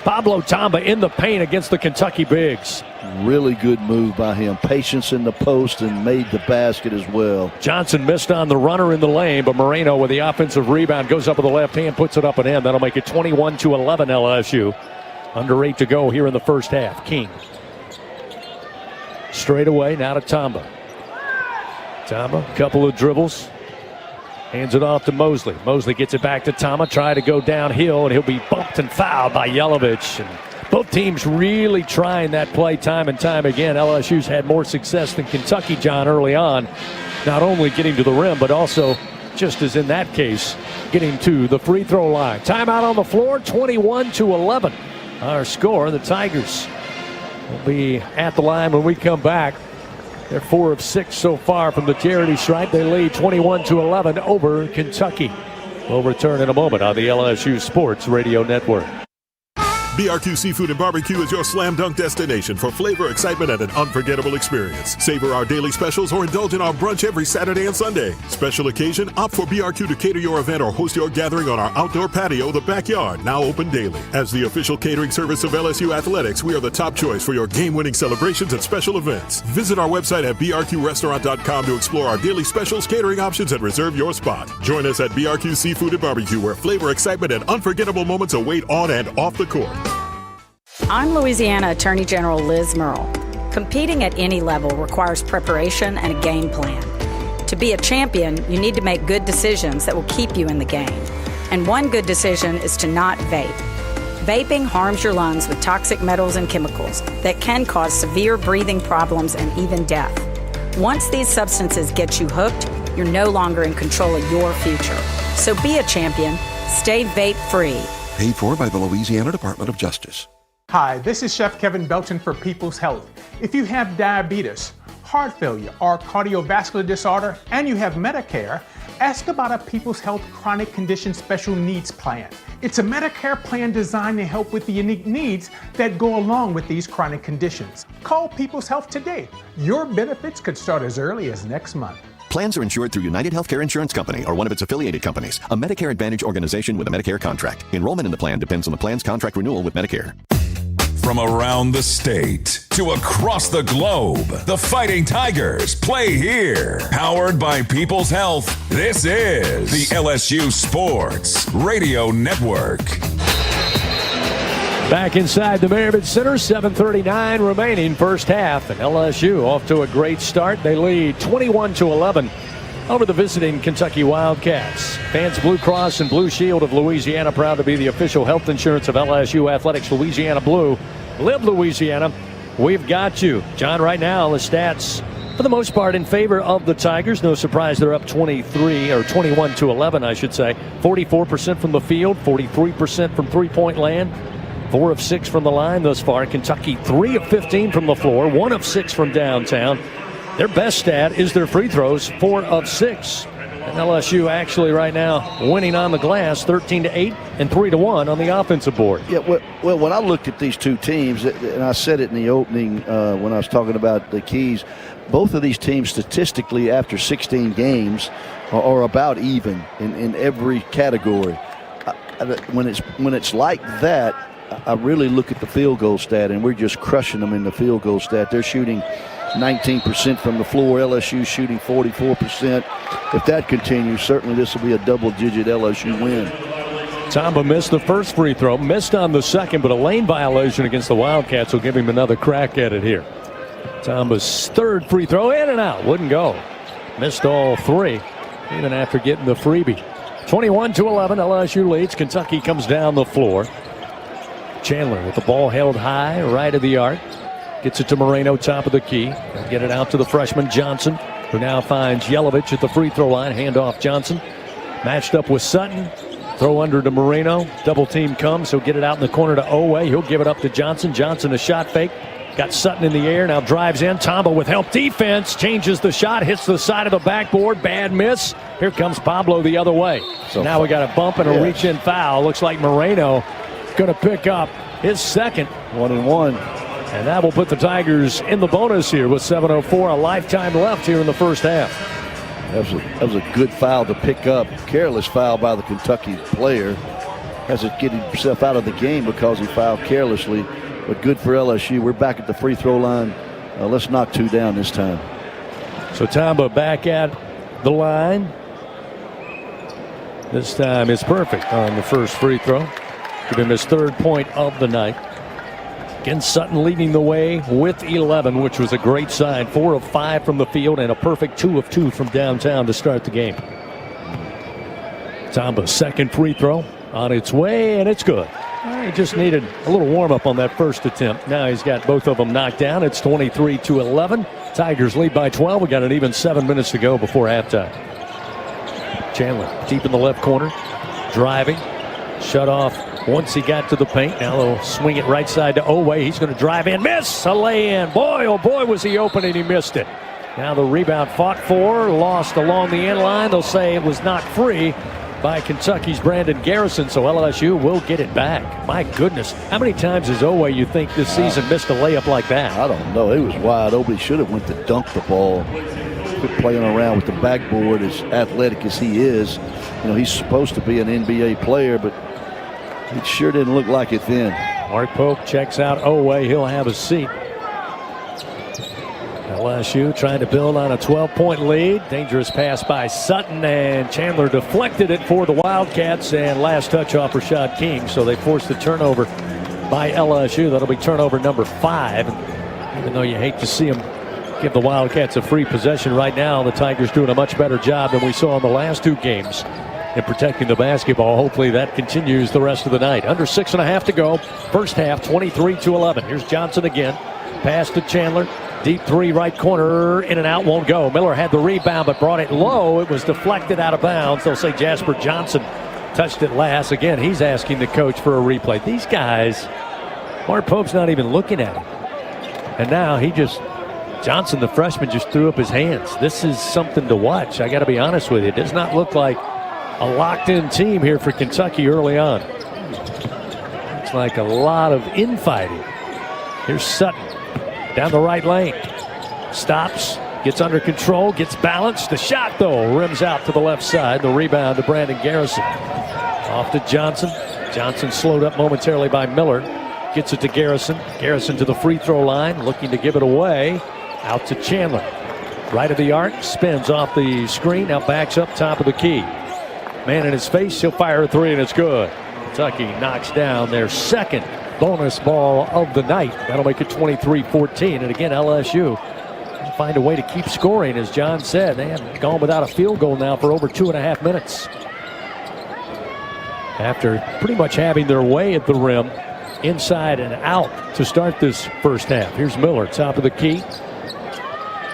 Pablo Tamba in the paint against the Kentucky Bigs? Really good move by him. Patience in the post and made the basket as well. Johnson missed on the runner in the lane, but Moreno with the offensive rebound goes up with the left hand, puts it up and in. That'll make it 21-11 LSU. Under 8 to go here in the first half. King Straight away, now to Tamba. Tamba, couple of dribbles. Hands it off to Mosley. Mosley gets it back to Tamba, try to go downhill, and he'll be bumped and fouled by Yelovich. And both teams really trying that play time and time again. LSU's had more success than Kentucky, John, early on. Not only getting to the rim, but also, just as in that case, getting to the free throw line. Timeout on the floor, 21-11. Our score, the Tigers will be at the line when we come back. They're 4 of 6 so far from the charity stripe. They lead 21-11 over Kentucky. We'll return in a moment on the LSU Sports Radio Network. BRQ Seafood and Barbecue is your slam dunk destination for flavor, excitement, and an unforgettable experience. Savor our daily specials or indulge in our brunch every Saturday and Sunday. Special occasion, opt for BRQ to cater your event or host your gathering on our outdoor patio, The Backyard, now open daily. As the official catering service of LSU Athletics, we are the top choice for your game-winning celebrations and special events. Visit our website at brqrestaurant.com to explore our daily specials, catering options, and reserve your spot. Join us at BRQ Seafood and Barbecue, where flavor, excitement, and unforgettable moments await on and off the court. I'm Louisiana Attorney General Liz Murrill. Competing at any level requires preparation and a game plan. To be a champion, you need to make good decisions that will keep you in the game. And one good decision is to not vape. Vaping harms your lungs with toxic metals and chemicals that can cause severe breathing problems and even death. Once these substances get you hooked, you're no longer in control of your future. So be a champion. Stay vape-free. Paid for by the Louisiana Department of Justice. Hi, this is Chef Kevin Belton for People's Health. If you have diabetes, heart failure, or cardiovascular disorder, and you have Medicare, ask about a People's Health Chronic Condition Special Needs Plan. It's a Medicare plan designed to help with the unique needs that go along with these chronic conditions. Call People's Health today. Your benefits could start as early as next month. Plans are insured through United Healthcare Insurance Company or one of its affiliated companies, a Medicare Advantage organization with a Medicare contract. Enrollment in the plan depends on the plan's contract renewal with Medicare. From around the state to across the globe, the Fighting Tigers play here. Powered by People's Health, this is the LSU Sports Radio Network. Back inside the Merriman Center, 7:39 remaining first half, and LSU off to a great start. They lead 21-11 over the visiting Kentucky Wildcats. Fans Blue Cross and Blue Shield of Louisiana, proud to be the official health insurance of LSU Athletics. Louisiana Blue. Live Louisiana. We've got you. John, right now the stats for the most part in favor of the Tigers. No surprise they're up 21-11, I should say. 44% from the field, 43% from three-point land. 4 of 6 from the line thus far. Kentucky 3 of 15 from the floor, 1 of 6 from downtown. Their best stat is their free throws, 4 of 6. And LSU actually right now winning on the glass, 13-8 and 3-1 on the offensive board. Yeah, well, when I looked at these two teams, and I said it in the opening when I was talking about the keys, both of these teams statistically after 16 games are about even in every category. When it's like that, I really look at the field goal stat, and we're just crushing them in the field goal stat. They're shooting 19% from the floor. LSU shooting 44%. If that continues, certainly this will be a double-digit LSU win. Tamba missed the first free throw, missed on the second, but a lane violation against the Wildcats will give him another crack at it here. Tamba's third free throw, in and out, wouldn't go. Missed all 3, even after getting the freebie. 21-11, LSU leads. Kentucky comes down the floor. Chandler with the ball held high, right of the arc. Gets it to Moreno, top of the key. They'll get it out to the freshman Johnson, who now finds Yelovich at the free throw line. Handoff Johnson. Matched up with Sutton. Throw under to Moreno. Double team comes. He'll get it out in the corner to Owe. He'll give it up to Johnson. Johnson a shot fake. Got Sutton in the air. Now drives in. Tamba with help defense. Changes the shot. Hits the side of the backboard. Bad miss. Here comes Pablo the other way. So now we got a bump and a reach-in foul. Looks like Moreno going to pick up his second. 1-1. And that will put the Tigers in the bonus here with 7:04, a lifetime left here in the first half. That was a good foul to pick up. Careless foul by the Kentucky player. Has to get himself out of the game because he fouled carelessly. But good for LSU. We're back at the free throw line. Let's knock 2 down this time. So Tamba back at the line. This time is perfect on the first free throw. Give him his 3rd point of the night. Again, Sutton leading the way with 11, which was a great sign. 4 of 5 from the field and a perfect 2 of 2 from downtown to start the game. Tamba's second free throw on its way, and it's good. He just needed a little warm-up on that first attempt. Now he's got both of them knocked down. It's 23-11. Tigers lead by 12. We got an even 7 minutes to go before halftime. Chandler deep in the left corner, driving, shut off once he got to the paint. Now they'll swing it right side to Owe. He's going to drive in, miss, a lay-in. Boy, oh boy, was he open and he missed it. Now the rebound fought for, lost along the end line. They'll say it was not free by Kentucky's Brandon Garrison, so LSU will get it back. My goodness, how many times has Owe, you think, this season missed a layup like that? I don't know. It was wide open. He should have went to dunk the ball. Quit playing around with the backboard, as athletic as he is. You know, he's supposed to be an NBA player, but it sure didn't look like it then. Mark Pope checks out Owe. He'll have a seat. LSU trying to build on a 12-point lead. Dangerous pass by Sutton, and Chandler deflected it for the Wildcats, and last touch off Rashad King, so they forced the turnover by LSU. That'll be turnover number 5. Even though you hate to see them give the Wildcats a free possession right now, the Tigers doing a much better job than we saw in the last 2 games in protecting the basketball. Hopefully that continues the rest of the night. Under 6.5 to go. First half, 23-11. Here's Johnson again. Pass to Chandler. Deep 3 right corner, in and out, won't go. Miller had the rebound but brought it low. It was deflected out of bounds. They'll say Jasper Johnson touched it last. Again, he's asking the coach for a replay. These guys, Mark Pope's not even looking at him. And now Johnson, the freshman, just threw up his hands. This is something to watch. I got to be honest with you. It does not look like a locked-in team here for Kentucky early on. It's like a lot of infighting. Here's Sutton down the right lane. Stops, gets under control, gets balanced. The shot, though, rims out to the left side. The rebound to Brandon Garrison. Off to Johnson. Johnson slowed up momentarily by Miller. Gets it to Garrison. Garrison to the free throw line, looking to give it away. Out to Chandler. Right of the arc, spins off the screen, now backs up top of the key. Man in his face, he'll fire a 3, and it's good. Kentucky knocks down their second bonus ball of the night. That'll make it 23-14. And again, LSU find a way to keep scoring. As John said, they have gone without a field goal now for over 2.5 minutes. After pretty much having their way at the rim, inside and out to start this first half. Here's Miller, top of the key.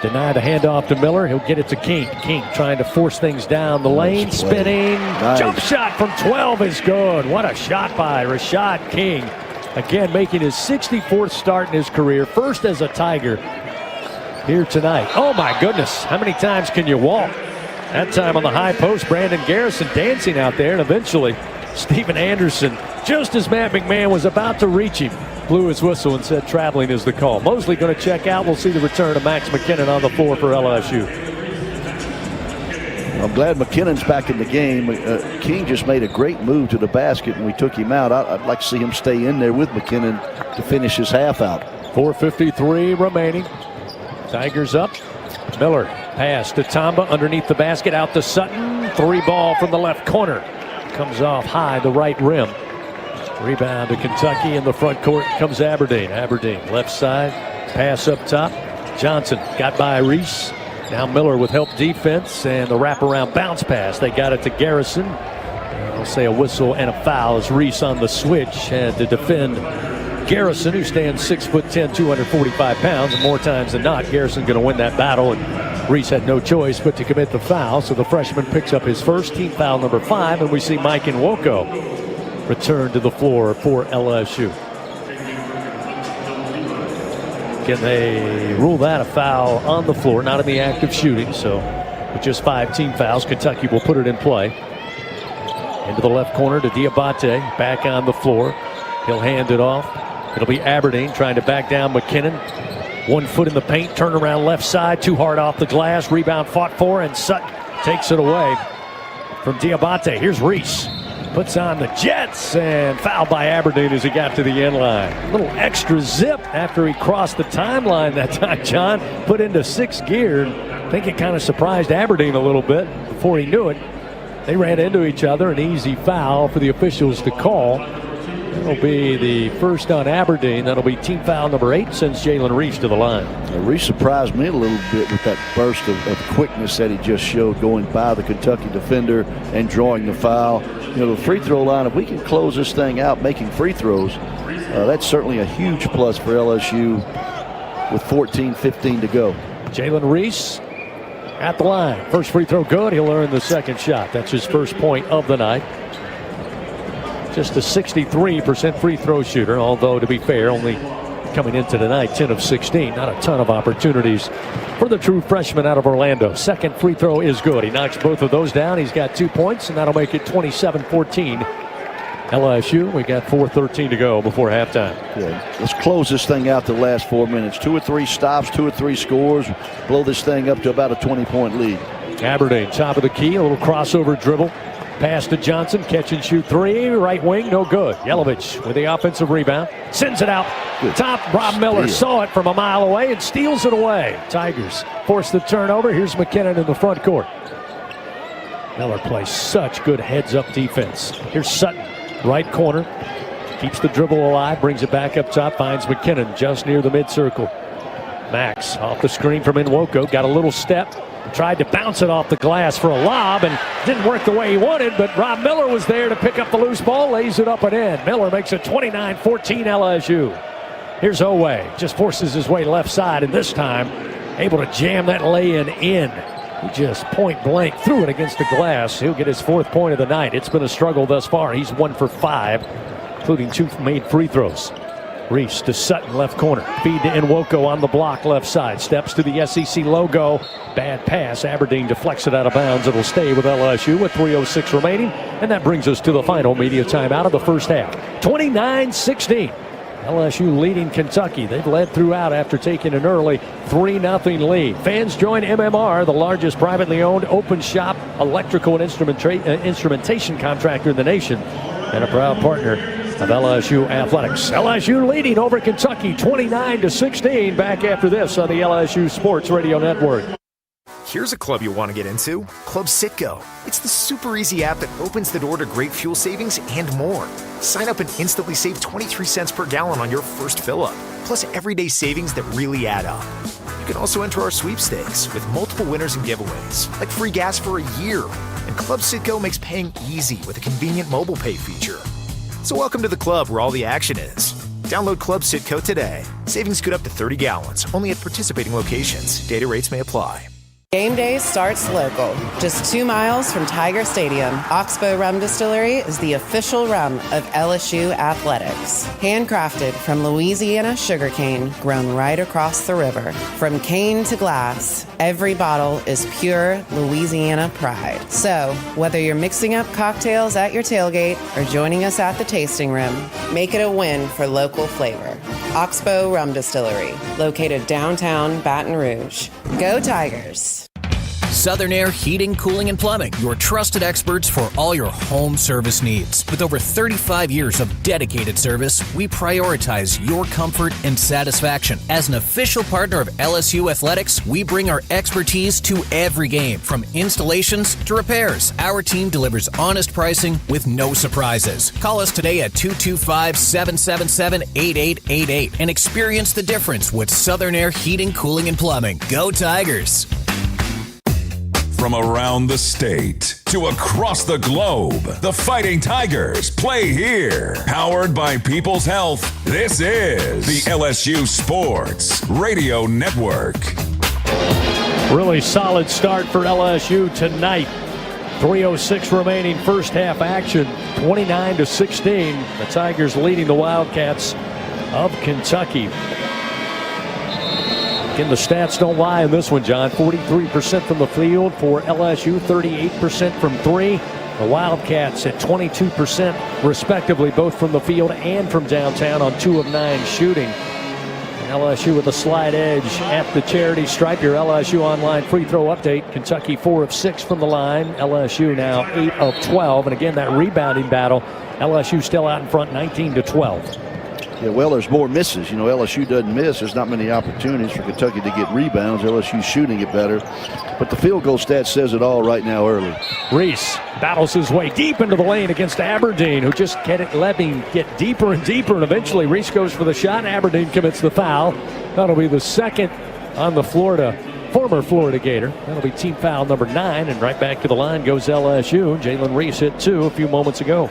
Denied a handoff to Miller. He'll get it to King. King trying to force things down the lane. Spinning. Nice. Jump shot from 12 is good. What a shot by Rashad King. Again, making his 64th start in his career. First as a Tiger here tonight. Oh, my goodness. How many times can you walk? That time on the high post, Brandon Garrison dancing out there. And eventually, Steven Anderson, just as Matt McMahon was about to reach him, blew his whistle and said traveling is the call. Mosley going to check out. We'll see the return of Max McKinnon on the floor for LSU. I'm glad McKinnon's back in the game. King just made a great move to the basket and we took him out. I'd like to see him stay in there with McKinnon to finish his half out. 4:53 remaining. Tigers up. Miller pass to Tamba underneath the basket, out to Sutton. 3 ball from the left corner. Comes off high the right rim. Rebound to Kentucky. In the front court comes Aberdeen. Aberdeen left side. Pass up top. Johnson got by Reese. Now Miller with help defense and the wraparound bounce pass. They got it to Garrison. I'll say a whistle and a foul as Reese on the switch had to defend Garrison, who stands 6'10", 245 pounds. And more times than not, Garrison going to win that battle. And Reese had no choice but to commit the foul. So the freshman picks up his first, team foul number 5. And we see Mike Nwoko return to the floor for LSU. Can they rule that a foul on the floor, not in the act of shooting? So with just 5 team fouls, Kentucky will put it in play. Into the left corner to Diabate, back on the floor. He'll hand it off. It'll be Aberdeen trying to back down McKinnon. 1 foot in the paint, turn around left side, too hard off the glass. Rebound fought for, and Sutton takes it away from Diabate. Here's Reese. Puts on the Jets, and fouled by Aberdeen as he got to the end line. A little extra zip after he crossed the timeline that time, John. Put into 6th gear. I think it kind of surprised Aberdeen a little bit. Before he knew it, they ran into each other. An easy foul for the officials to call. That'll be the first on Aberdeen. That'll be team foul number 8 since Jalen Reese to the line. Reese surprised me a little bit with that burst of quickness that he just showed, going by the Kentucky defender and drawing the foul. The free throw line, if we can close this thing out making free throws, that's certainly a huge plus for LSU with 14-15 to go. Jalen Reese at the line. First free throw good. He'll earn the second shot. That's his first point of the night. Just a 63% free throw shooter, although to be fair, only coming into tonight 10 of 16. Not a ton of opportunities for the true freshman out of Orlando. Second free throw is good. He knocks both of those down. He's got 2 points, and that'll make it 27-14. LSU, we got 4:13 to go before halftime. Good. Let's close this thing out the last 4 minutes. 2 or 3 stops, 2 or 3 scores. Blow this thing up to about a 20-point lead. Aberdeen, top of the key, a little crossover dribble. Pass to Johnson, catch and shoot 3, right wing, no good. Yelovich with the offensive rebound, sends it out. Good. Top, Rob Miller saw it from a mile away and steals it away. Tigers force the turnover. Here's McKinnon in the front court. Miller plays such good heads-up defense. Here's Sutton, right corner. Keeps the dribble alive, brings it back up top, finds McKinnon just near the mid-circle. Max off the screen from Nwoko, got a little step. Tried to bounce it off the glass for a lob and didn't work the way he wanted, but Rob Miller was there to pick up the loose ball, lays it up and in. Miller makes it 29-14 LSU. Here's Owe, just forces his way left side, and this time able to jam that lay-in in. He just point blank threw it against the glass. He'll get his 4th point of the night. It's been a struggle thus far. He's 1 for 5, including 2 made free throws. Reese to Sutton, left corner. Feed to Nwoko on the block, left side. Steps to the SEC logo. Bad pass. Aberdeen deflects it out of bounds. It'll stay with LSU with 3:06 remaining. And that brings us to the final media timeout of the first half. 29-16. LSU leading Kentucky. They've led throughout after taking an early 3-0 lead. Fans join MMR, the largest privately owned open shop electrical and instrumentation contractor in the nation, and a proud partner of LSU Athletics. LSU leading over Kentucky 29-16. Back after this on the LSU Sports Radio Network. Here's a club you'll want to get into, Club Citgo. It's the super easy app that opens the door to great fuel savings and more. Sign up and instantly save 23 cents per gallon on your first fill-up, plus everyday savings that really add up. You can also enter our sweepstakes with multiple winners and giveaways, like free gas for a year. And Club Citgo makes paying easy with a convenient mobile pay feature. So welcome to the club where all the action is. Download Club Citgo today. Savings good up to 30 gallons, only at participating locations. Data rates may apply. Game day starts local, just 2 miles from Tiger Stadium. Oxbow Rum Distillery is the official rum of LSU Athletics. Handcrafted from Louisiana sugarcane, grown right across the river. From cane to glass, every bottle is pure Louisiana pride. So, whether you're mixing up cocktails at your tailgate or joining us at the tasting room, make it a win for local flavor. Oxbow Rum Distillery, located downtown Baton Rouge. Go Tigers! Southern Air Heating, Cooling, and Plumbing, your trusted experts for all your home service needs. With over 35 years of dedicated service, we prioritize your comfort and satisfaction. As an official partner of LSU Athletics, we bring our expertise to every game, from installations to repairs. Our team delivers honest pricing with no surprises. Call us today at 225-777-8888 and experience the difference with Southern Air Heating, Cooling, and Plumbing. Go Tigers! From around the state to across the globe, the Fighting Tigers play here. Powered by People's Health, this is the LSU Sports Radio Network. Really solid start for LSU tonight. 3:06 remaining first half action, 29-16. The Tigers leading the Wildcats of Kentucky. Again, the stats don't lie in this one, John. 43% from the field for LSU, 38% from 3. The Wildcats at 22% respectively, both from the field and from downtown on 2 of 9 shooting. And LSU with a slight edge at the charity stripe. Your LSU online free throw update. Kentucky 4 of 6 from the line. LSU now 8 of 12. And again, that rebounding battle, LSU still out in front 19-12. Yeah, well, there's more misses. LSU doesn't miss. There's not many opportunities for Kentucky to get rebounds. LSU's shooting it better. But the field goal stat says it all right now early. Reese battles his way deep into the lane against Aberdeen, who just let him get deeper and deeper. And eventually Reese goes for the shot. Aberdeen commits the foul. That'll be the second on the former Florida Gator. That'll be team foul number 9. And right back to the line goes LSU. Jalen Reese hit 2 a few moments ago.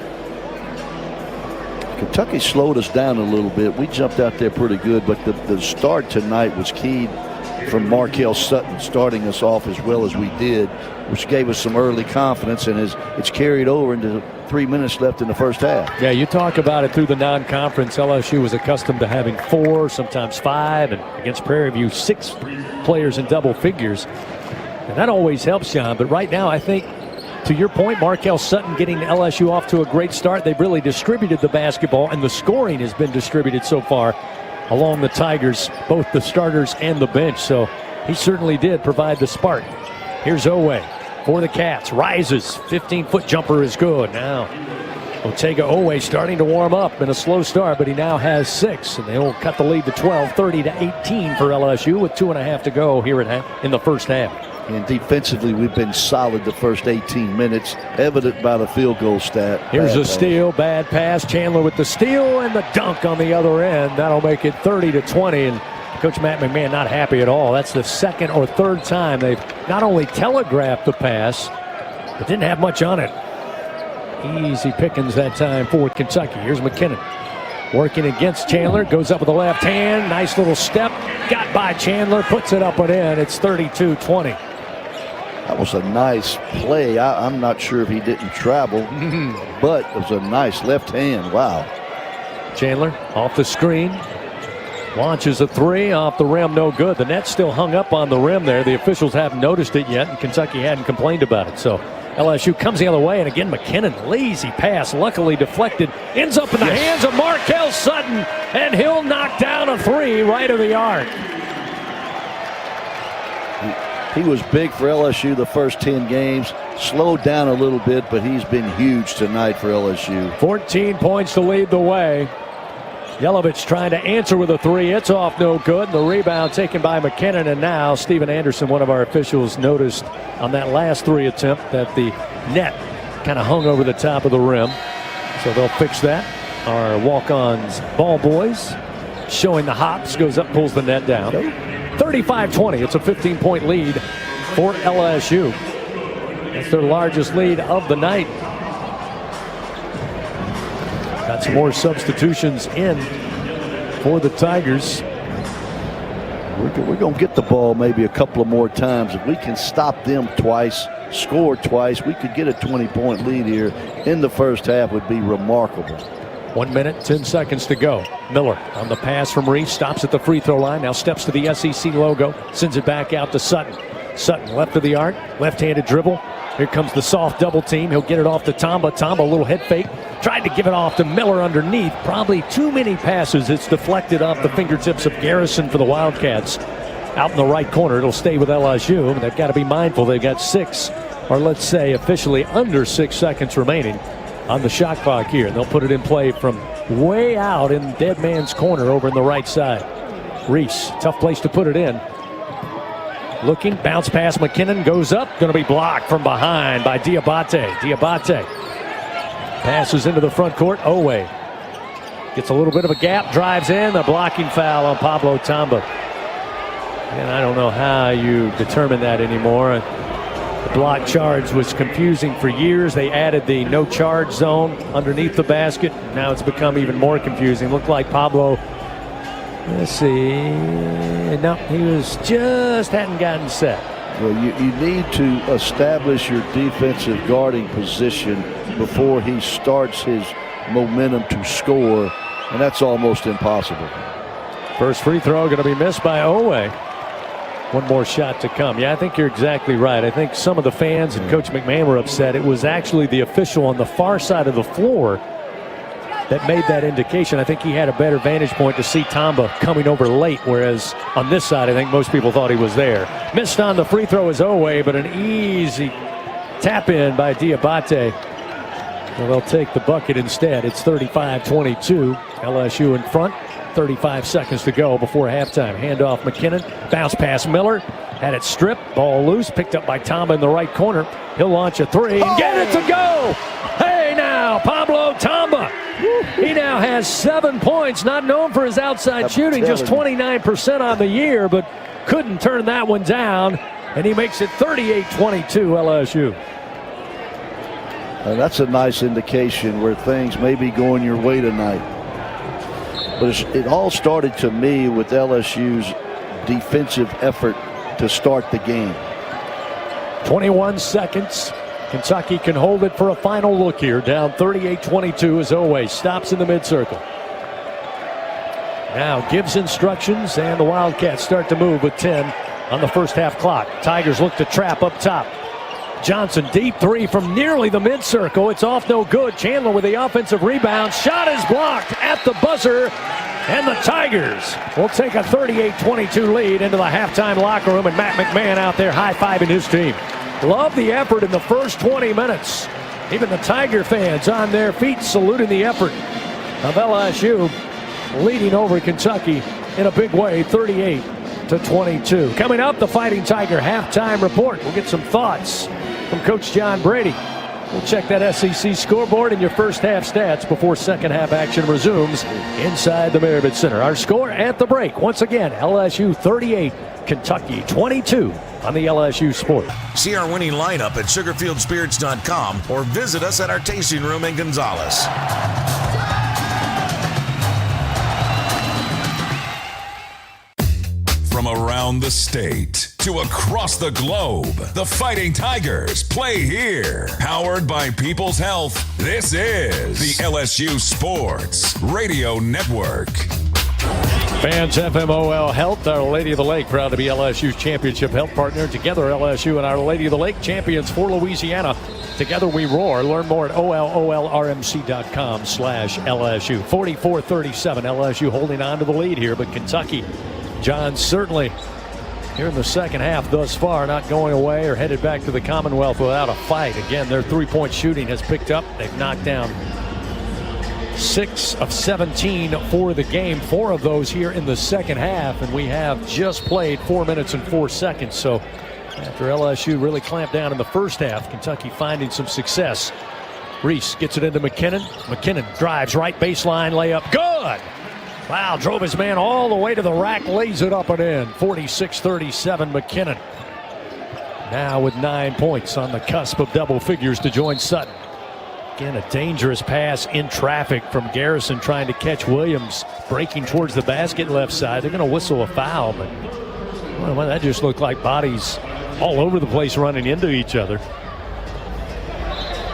Kentucky slowed us down a little bit. We jumped out there pretty good, but the start tonight was keyed from Markel Sutton starting us off as well as we did, which gave us some early confidence, and it's carried over into 3 minutes left in the first half. Yeah, you talk about it through the non-conference. LSU was accustomed to having 4, sometimes 5, and against Prairie View 6 players in double figures. And that always helps, John. But right now, I think, to your point, Markel Sutton getting LSU off to a great start. They've really distributed the basketball, and the scoring has been distributed so far along the Tigers, both the starters and the bench. So he certainly did provide the spark. Here's Owe for the Cats. Rises. 15-foot jumper is good. Now Otega Owe starting to warm up in a slow start, but he now has 6, and they'll cut the lead to 12, 30-18 for LSU with 2.5 to go here in the first half. And defensively, we've been solid the first 18 minutes, evident by the field goal stat. Here's a steal, bad pass. Chandler with the steal and the dunk on the other end. That'll make it 30-20, and Coach Matt McMahon not happy at all. That's the second or third time they've not only telegraphed the pass, but didn't have much on it. Easy pickings that time for Kentucky. Here's McKinnon working against Chandler. Goes up with the left hand. Nice little step. Got by Chandler. Puts it up and in. It's 32-20. That was a nice play. I'm not sure if he didn't travel, but it was a nice left hand. Wow. Chandler off the screen. Launches a 3 off the rim. No good. The net's still hung up on the rim there. The officials haven't noticed it yet, and Kentucky hadn't complained about it. So LSU comes the other way, and again, McKinnon, lazy pass, luckily deflected, ends up in the hands of Markel Sutton, and he'll knock down a 3 right of the arc. He was big for LSU the first 10 games, slowed down a little bit, but he's been huge tonight for LSU. 14 points to lead the way. Yelovich trying to answer with a 3. It's off, no good. The rebound taken by McKinnon, and now Steven Anderson, one of our officials, noticed on that last 3 attempt that the net kind of hung over the top of the rim. So they'll fix that. Our walk-ons ball boys showing the hops, goes up, pulls the net down. 35-20. It's a 15-point lead for LSU. That's their largest lead of the night. Got some more substitutions in for the Tigers. We're going to get the ball maybe a couple of more times. If we can stop them twice, score twice, we could get a 20-point lead here in the first half. Would be remarkable. 1 minute, 10 seconds to go. Miller on the pass from Reese, stops at the free throw line, now steps to the SEC logo, sends it back out to Sutton. Sutton left of the arc, left-handed dribble. Here comes the soft double team. He'll get it off to Tamba. Tamba, a little head fake. Tried to give it off to Miller underneath. Probably too many passes. It's deflected off the fingertips of Garrison for the Wildcats. Out in the right corner, it'll stay with LSU. They've got to be mindful. They've got 6, or let's say officially under 6 seconds remaining on the shot clock here. And they'll put it in play from way out in dead man's corner over in the right side. Reese, tough place to put it in. Looking, bounce pass, McKinnon goes up, going to be blocked from behind by Diabate. Diabate passes into the front court. Owe gets a little bit of a gap, drives in, a blocking foul on Pablo Tamba. And I don't know how you determine that anymore. The block charge was confusing for years. They added the no charge zone underneath the basket. Now it's become even more confusing. Looked like Pablo, let's see, no, he was just hadn't gotten set. Well, you need to establish your defensive guarding position before he starts his momentum to score, and that's almost impossible. First free throw going to be missed by Owe. One more shot to come. Yeah, I think you're exactly right. I think some of the fans and Coach McMahon were upset. It was actually the official on the far side of the floor that made that indication. I think he had a better vantage point to see Tamba coming over late, whereas on this side, I think most people thought he was there. Missed on the free throw is Owe, but an easy tap in by Diabate. Well, they'll take the bucket instead. It's 35-22. LSU in front. 35 seconds to go before halftime. Handoff McKinnon. Bounce pass Miller. Had it stripped. Ball loose. Picked up by Tamba in the right corner. He'll launch a three and get it to go. Hey now, Pablo Tamba. He now has 7 points. Not known for his outside shooting. Just 29% on the year, but couldn't turn that one down. And he makes it 38-22 LSU. That's a nice indication where things may be going your way tonight. But it all started to me with LSU's defensive effort to start the game. 21 seconds. Kentucky can hold it for a final look here. Down 38-22 as Owe stops in the mid-circle. Now gives instructions, and the Wildcats start to move with 10 on the first half clock. Tigers look to trap up top. Johnson, deep three from nearly the mid-circle. It's off, no good. Chandler with the offensive rebound. Shot is blocked at the buzzer. And the Tigers will take a 38-22 lead into the halftime locker room. And Matt McMahon out there high-fiving his team. Love the effort in the first 20 minutes. Even the Tiger fans on their feet saluting the effort of LSU, leading over Kentucky in a big way, 38-22. Coming up, the Fighting Tiger halftime report. We'll get some thoughts from Coach John Brady. We'll check that SEC scoreboard and your first half stats before second half action resumes inside the Marriott Center. Our score at the break. Once again, LSU 38, Kentucky 22 on the LSU Sport. See our winning lineup at sugarfieldspirits.com or visit us at our tasting room in Gonzales. From around the state to across the globe, the Fighting Tigers play here. Powered by People's Health, this is the LSU Sports Radio Network. Fans, FMOL Health, Our Lady of the Lake, proud to be LSU's championship health partner. Together, LSU and Our Lady of the Lake, champions for Louisiana. Together we roar. Learn more at olrmc.com/LSU. 44-37, LSU holding on to the lead here, but Kentucky, John, certainly here in the second half thus far, not going away or headed back to the Commonwealth without a fight. Again, their three-point shooting has picked up. They've knocked down 6 of 17 for the game, 4 of those here in the second half, and we have just played 4 minutes and 4 seconds. So after LSU really clamped down in the first half, Kentucky finding some success. Reese gets it into McKinnon. McKinnon drives right baseline, layup, good! Wow, drove his man all the way to the rack, lays it up and in. 46-37 McKinnon. Now with 9 points on the cusp of double figures to join Sutton. Again, a dangerous pass in traffic from Garrison trying to catch Williams, breaking towards the basket left side. They're going to whistle a foul, but well, that just looked like bodies all over the place running into each other.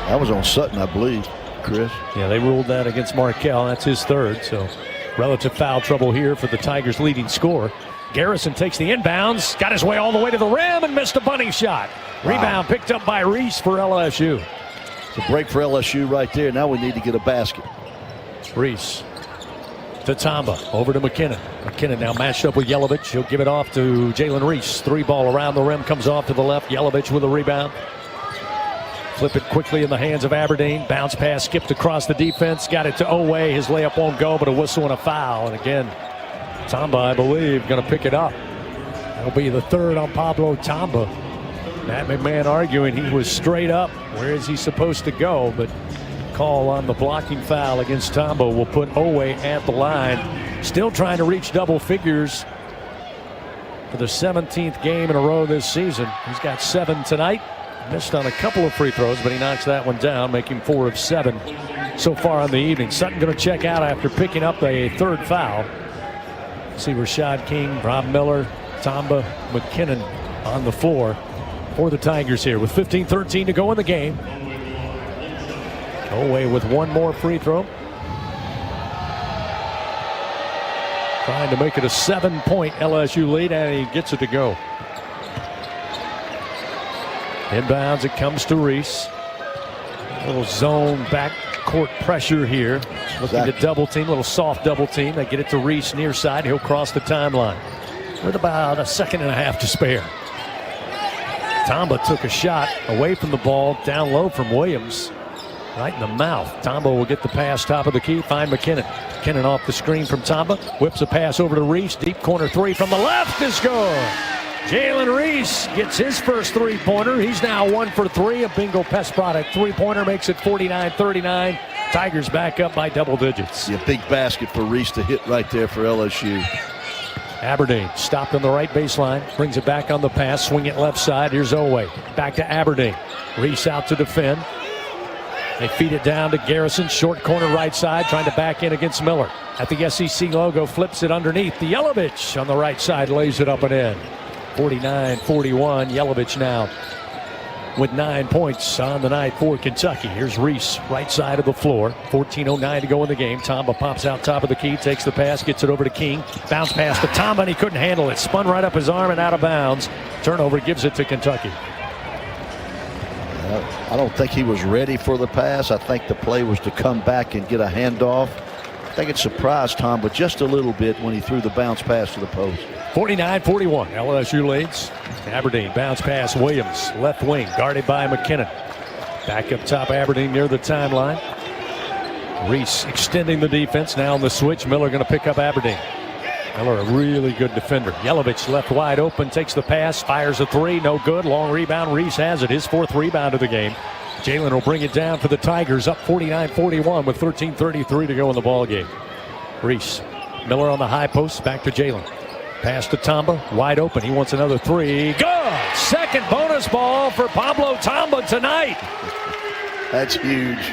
That was on Sutton, I believe, Chris. Yeah, they ruled that against Markell. That's his third, so relative foul trouble here for the Tigers' leading scorer. Garrison takes the inbounds, got his way all the way to the rim and missed a bunny shot. Rebound picked up by Reese for LSU. It's a break for LSU right there. Now we need to get a basket. Reese to Tamba, over to McKinnon. McKinnon now matched up with Yelovich. He'll give it off to Jalen Reese. 3-ball around the rim, comes off to the left. Yelovich with a rebound. Flip it quickly in the hands of Aberdeen. Bounce pass skipped across the defense. Got it to Owe. His layup won't go, but a whistle and a foul. And again, Tamba, I believe, going to pick it up. That'll be the third on Pablo Tamba. Matt McMahon arguing he was straight up. Where is he supposed to go? But call on the blocking foul against Tamba will put Owe at the line. Still trying to reach double figures for the 17th game in a row this season. He's got 7 tonight. Missed on a couple of free throws, but he knocks that one down, making 4 of 7 so far on the evening. Sutton going to check out after picking up a third foul. See Rashad King, Rob Miller, Tamba, McKinnon on the floor for the Tigers here with 15-13 to go in the game. Owe with one more free throw. Trying to make it a 7-point LSU lead, and he gets it to go. Inbounds, it comes to Reese. A little zone backcourt pressure here. Looking to double team, a little soft double team. They get it to Reese near side. He'll cross the timeline with about a second and a half to spare. Tamba took a shot away from the ball, down low from Williams. right in the mouth. Tomba will get the pass top of the key, find McKinnon. McKinnon off the screen from Tomba, whips a pass over to Reese. Deep corner three from the left is good. Jalen Reese gets his first three-pointer. He's now 1 for 3. A Bingo Pest product three-pointer makes it 49-39. Tigers back up by double digits. Yeah, big basket for Reese to hit right there for LSU. Aberdeen stopped on the right baseline, brings it back on the pass, swing it left side. Here's Oweh, back to Aberdeen. Reese out to defend. They feed it down to Garrison, short corner right side, trying to back in against Miller. At the SEC logo, flips it underneath. The Yelovich on the right side lays it up and in. 49-41, Yelovich now with 9 points on the night for Kentucky. Here's Reese, right side of the floor. 14:09 to go in the game. Tomba pops out top of the key, takes the pass, gets it over to King. Bounce pass to Tomba, and he couldn't handle it. Spun right up his arm and out of bounds. Turnover gives it to Kentucky. I don't think he was ready for the pass. I think the play was to come back and get a handoff. I think it surprised Tomba just a little bit when he threw the bounce pass to the post. 49-41, LSU leads. Aberdeen, bounce pass, Williams, left wing, guarded by McKinnon. Back up top, Aberdeen near the timeline. Reese extending the defense, now on the switch. Miller going to pick up Aberdeen. Miller, a really good defender. Yelovich left wide open, takes the pass, fires a three, no good. Long rebound, Reese has it, his 4th rebound of the game. Jalen will bring it down for the Tigers, up 49-41 with 13:33 to go in the ball game. Reese, Miller on the high post, back to Jalen. Pass to Tomba, wide open. He wants another three. Good! Second bonus ball for Pablo Tomba tonight. That's huge.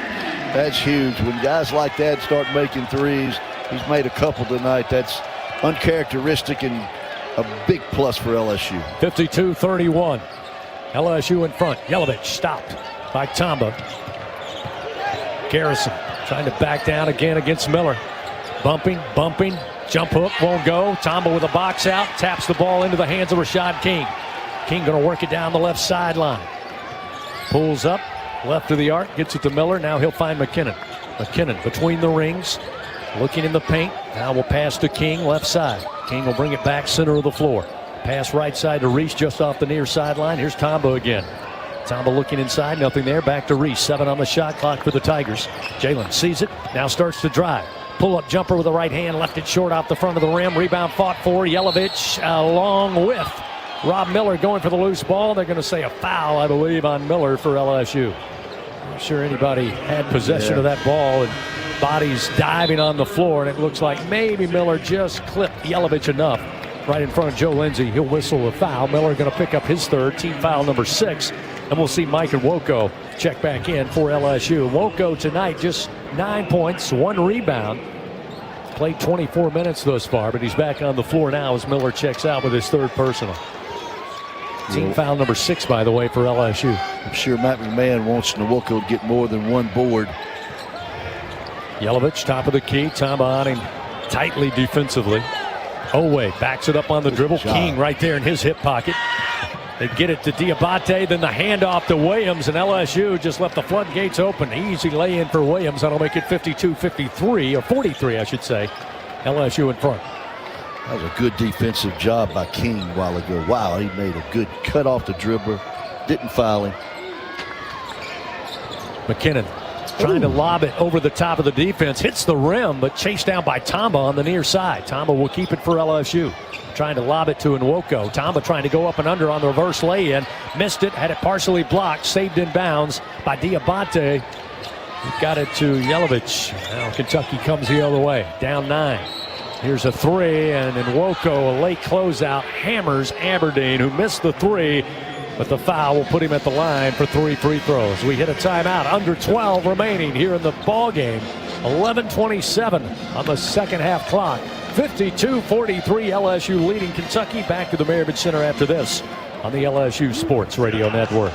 That's huge. When guys like that start making threes, he's made a couple tonight. That's uncharacteristic and a big plus for LSU. 52-31. LSU in front. Yelovich stopped by Tomba. Garrison trying to back down again against Miller. Bumping. Jump hook won't go. Tomba with a box out. Taps the ball into the hands of Rashad King. King going to work it down the left sideline. Pulls up. Left of the arc. Gets it to Miller. Now he'll find McKinnon. McKinnon between the rings. Looking in the paint. Now we'll pass to King left side. King will bring it back center of the floor. Pass right side to Reese just off the near sideline. Here's Tomba again. Tomba looking inside. Nothing there. Back to Reese. 7 on the shot clock for the Tigers. Jalen sees it. Now starts to drive. Pull-up jumper with the right hand, left it short off the front of the rim. Rebound fought for Yelovich along with Rob Miller going for the loose ball. They're going to say a foul, I believe, on Miller for LSU. Not sure anybody had possession of that ball, and bodies diving on the floor, and it looks like maybe Miller just clipped Yelovich enough right in front of Joe Lindsey. He'll whistle a foul. Miller going to pick up his 3rd, team foul number 6, and we'll see Mike Nwoko check back in for LSU. Nwoko tonight just 9 points, 1 rebound. Played 24 minutes thus far, but he's back on the floor now as Miller checks out with his 3rd personal. Team foul number 6, by the way, for LSU. I'm sure Matt McMahon wants Nwoko to get more than 1 board. Yelovich, top of the key. Tomba on him tightly defensively. Oweh backs it up on the dribble. King right there in his hip pocket. They get it to Diabate, then the handoff to Williams, and LSU just left the floodgates open. Easy lay-in for Williams. That'll make it 52-53, or 43, I should say. LSU in front. That was a good defensive job by King a while ago. Wow, he made a good cut off the dribbler. Didn't foul him. McKinnon trying to lob it over the top of the defense. Hits the rim, but chased down by Tomba on the near side. Tomba will keep it for LSU. Trying to lob it to Nwoko. Tomba trying to go up and under on the reverse lay-in. Missed it, had it partially blocked, saved in bounds by Diabate. Got it to Yelovich. Now Kentucky comes the other way, down 9. Here's a 3, and Nwoko, a late closeout, hammers Aberdeen, who missed the 3, but the foul will put him at the line for 3 free throws. We hit a timeout, under 12 remaining here in the ball game. 11:27 on the second half clock. 52-43, LSU leading Kentucky. Back to the Marriott Center after this on the LSU Sports Radio Network.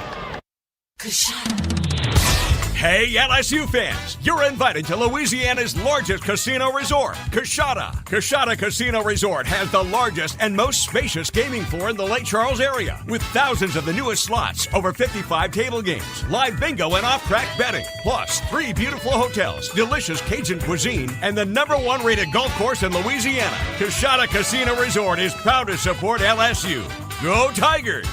Hey, LSU fans, you're invited to Louisiana's largest casino resort, Coshada. Coshada Casino Resort has the largest and most spacious gaming floor in the Lake Charles area, with thousands of the newest slots, over 55 table games, live bingo and off-track betting, plus 3 beautiful hotels, delicious Cajun cuisine, and the #1 rated golf course in Louisiana. Coshada Casino Resort is proud to support LSU. Go Tigers!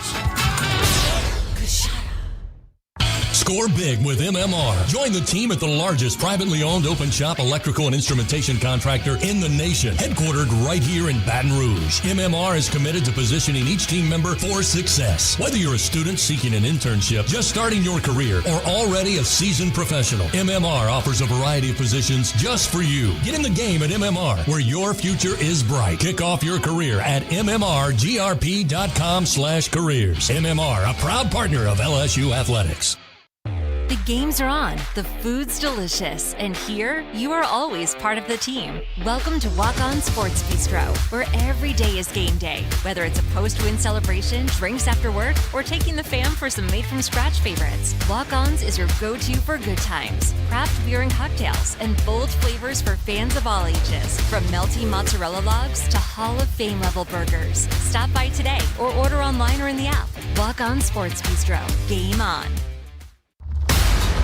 Score big with MMR. Join the team at the largest privately owned open shop electrical and instrumentation contractor in the nation, headquartered right here in Baton Rouge. MMR is committed to positioning each team member for success. Whether you're a student seeking an internship, just starting your career, or already a seasoned professional, MMR offers a variety of positions just for you. Get in the game at MMR, where your future is bright. Kick off your career at mmrgrp.com/careers. MMR, a proud partner of LSU Athletics. The games are on, the food's delicious, and here you are always part of the team. Welcome to Walk-On Sports Bistro, where every day is game day. Whether it's a post-win celebration, drinks after work, or taking the fam for some made-from-scratch favorites, Walk-On's is your go-to for good times. Craft beer and cocktails, and bold flavors for fans of all ages. From melty mozzarella logs to Hall of Fame level burgers. Stop by today or order online or in the app. Walk-On Sports Bistro. Game on.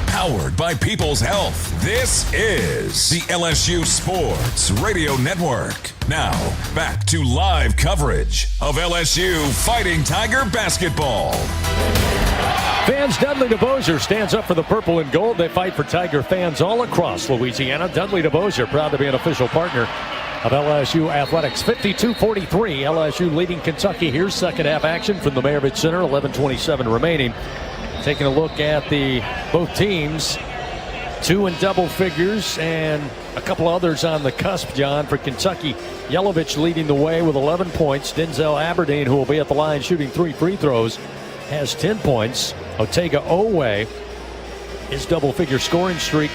Powered by People's Health. This is the LSU Sports Radio Network. Now, back to live coverage of LSU Fighting Tiger basketball. Fans, Dudley DeBosier stands up for the purple and gold. They fight for Tiger fans all across Louisiana. Dudley DeBosier, proud to be an official partner of LSU Athletics. 52-43, LSU leading Kentucky. Here's second half action from the Maravich Center, 11:27 remaining. Taking a look at both teams, two in double figures and a couple others on the cusp, John. For Kentucky, Yelovich leading the way with 11 points. Denzel Aberdeen, who will be at the line shooting 3 free throws, has 10 points. Otega Owe, his double-figure scoring streak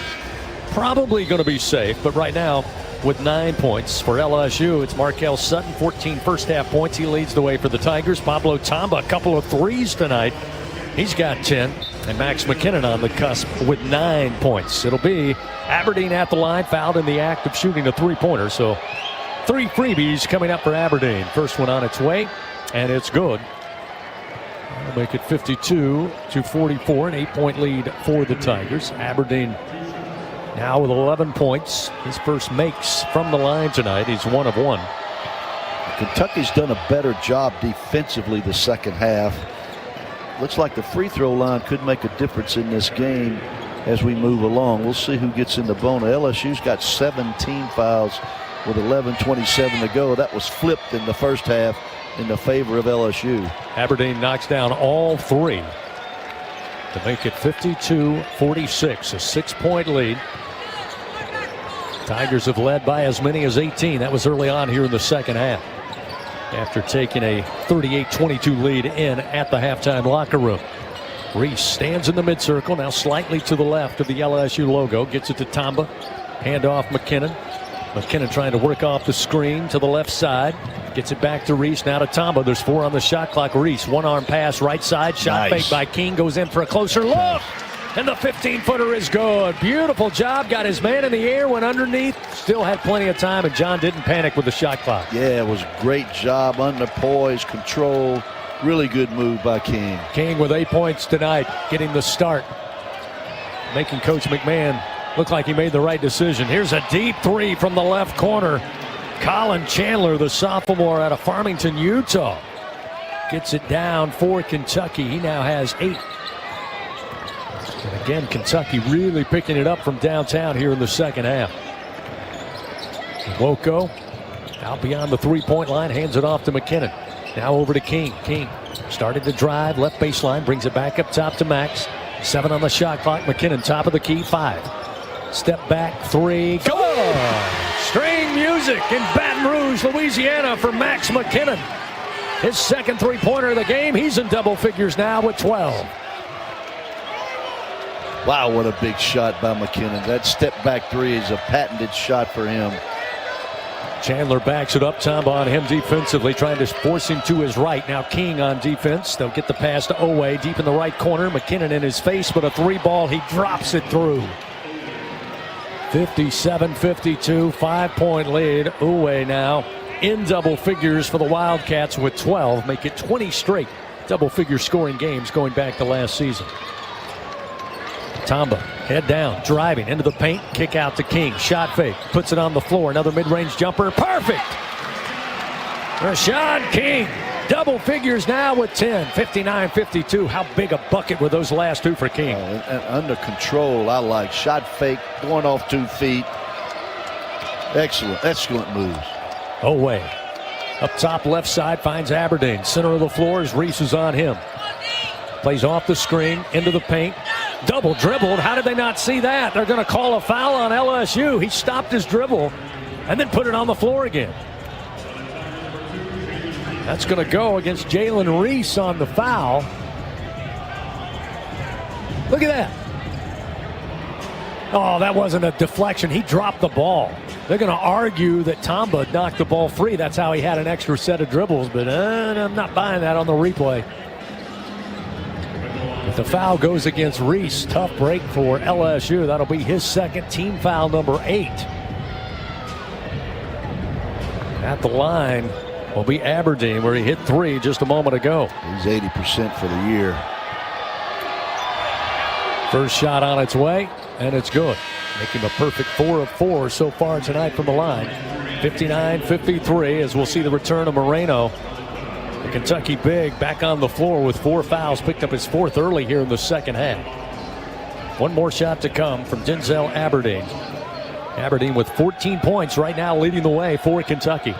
probably going to be safe, but right now with 9 points. For LSU, it's Markel Sutton, 14 first-half points. He leads the way for the Tigers. Pablo Tamba, a couple of threes tonight. He's got 10, and Max McKinnon on the cusp with 9 points. It'll be Aberdeen at the line, fouled in the act of shooting a three-pointer. So 3 freebies coming up for Aberdeen. First one on its way, and it's good. That'll make it 52-44, an 8-point lead for the Tigers. Aberdeen now with 11 points. His first makes from the line tonight. He's 1 of 1. Kentucky's done a better job defensively the second half. Looks like the free throw line could make a difference in this game as we move along. We'll see who gets in the bona. LSU's got 17 fouls with 11:27 to go. That was flipped in the first half in the favor of LSU. Aberdeen knocks down all 3 to make it 52-46, a 6-point lead. Tigers have led by as many as 18. That was early on here in the second half, after taking a 38-22 lead in at the halftime locker room. Reese stands in the mid-circle, now slightly to the left of the LSU logo. Gets it to Tamba. Hand off McKinnon. McKinnon trying to work off the screen to the left side. Gets it back to Reese, now to Tamba. There's 4 on the shot clock. Reese, one-arm pass, right side. Shot fake by King. Goes in for a closer look. And the 15-footer is good. Beautiful job. Got his man in the air, went underneath. Still had plenty of time, and John didn't panic with the shot clock. Yeah, it was a great job. Under poise, control. Really good move by King. King with 8 points tonight, getting the start. Making Coach McMahon look like he made the right decision. Here's a deep 3 from the left corner. Colin Chandler, the sophomore out of Farmington, Utah, gets it down for Kentucky. He now has 8. And again, Kentucky really picking it up from downtown here in the second half. Woko out beyond the 3-point line, hands it off to McKinnon. Now over to King. King started to drive, left baseline, brings it back up top to Max. 7 on the shot clock. McKinnon top of the key, 5. Step back, 3, good! String music in Baton Rouge, Louisiana for Max McKinnon. His second 3-pointer of the game. He's in double figures now with 12. Wow, what a big shot by McKinnon. That step back 3 is a patented shot for him. Chandler backs it up. Tamba on him defensively, trying to force him to his right. Now King on defense. They'll get the pass to Owe deep in the right corner. McKinnon in his face, but a 3 ball. He drops it through. 57-52, 5-point lead. Owe now in double figures for the Wildcats with 12. Make it 20 straight double-figure scoring games going back to last season. Tamba, head down, driving into the paint, kick out to King. Shot fake, puts it on the floor. Another mid-range jumper, perfect! Rashad King Double figures now with 10, 59-52. How big a bucket were those last two for King? And under control, I like. Shot fake, going off 2 feet. Excellent moves. Oway. Up top left side finds Aberdeen. Center of the floor as Reese is on him. Plays off the screen, into the paint. Double dribbled. How did they not see that? They're going to call a foul on LSU. He stopped his dribble and then put it on the floor again. That's going to go against Jalen Reese on the foul. Look at that. Oh, that wasn't a deflection. He dropped the ball. They're going to argue that Tamba knocked the ball free. That's how he had an extra set of dribbles, but I'm not buying that on the replay. But the foul goes against Reese. Tough break for LSU. That'll be his second, team foul number 8. At the line will be Aberdeen, where he hit 3 just a moment ago. He's 80% for the year. First shot on its way, and it's good. Making a perfect 4 of 4 so far tonight from the line. 59-53 as we'll see the return of Moreno. The Kentucky big back on the floor with 4 fouls. Picked up his 4th early here in the second half. One more shot to come from Denzel Aberdeen. Aberdeen with 14 points right now, leading the way for Kentucky.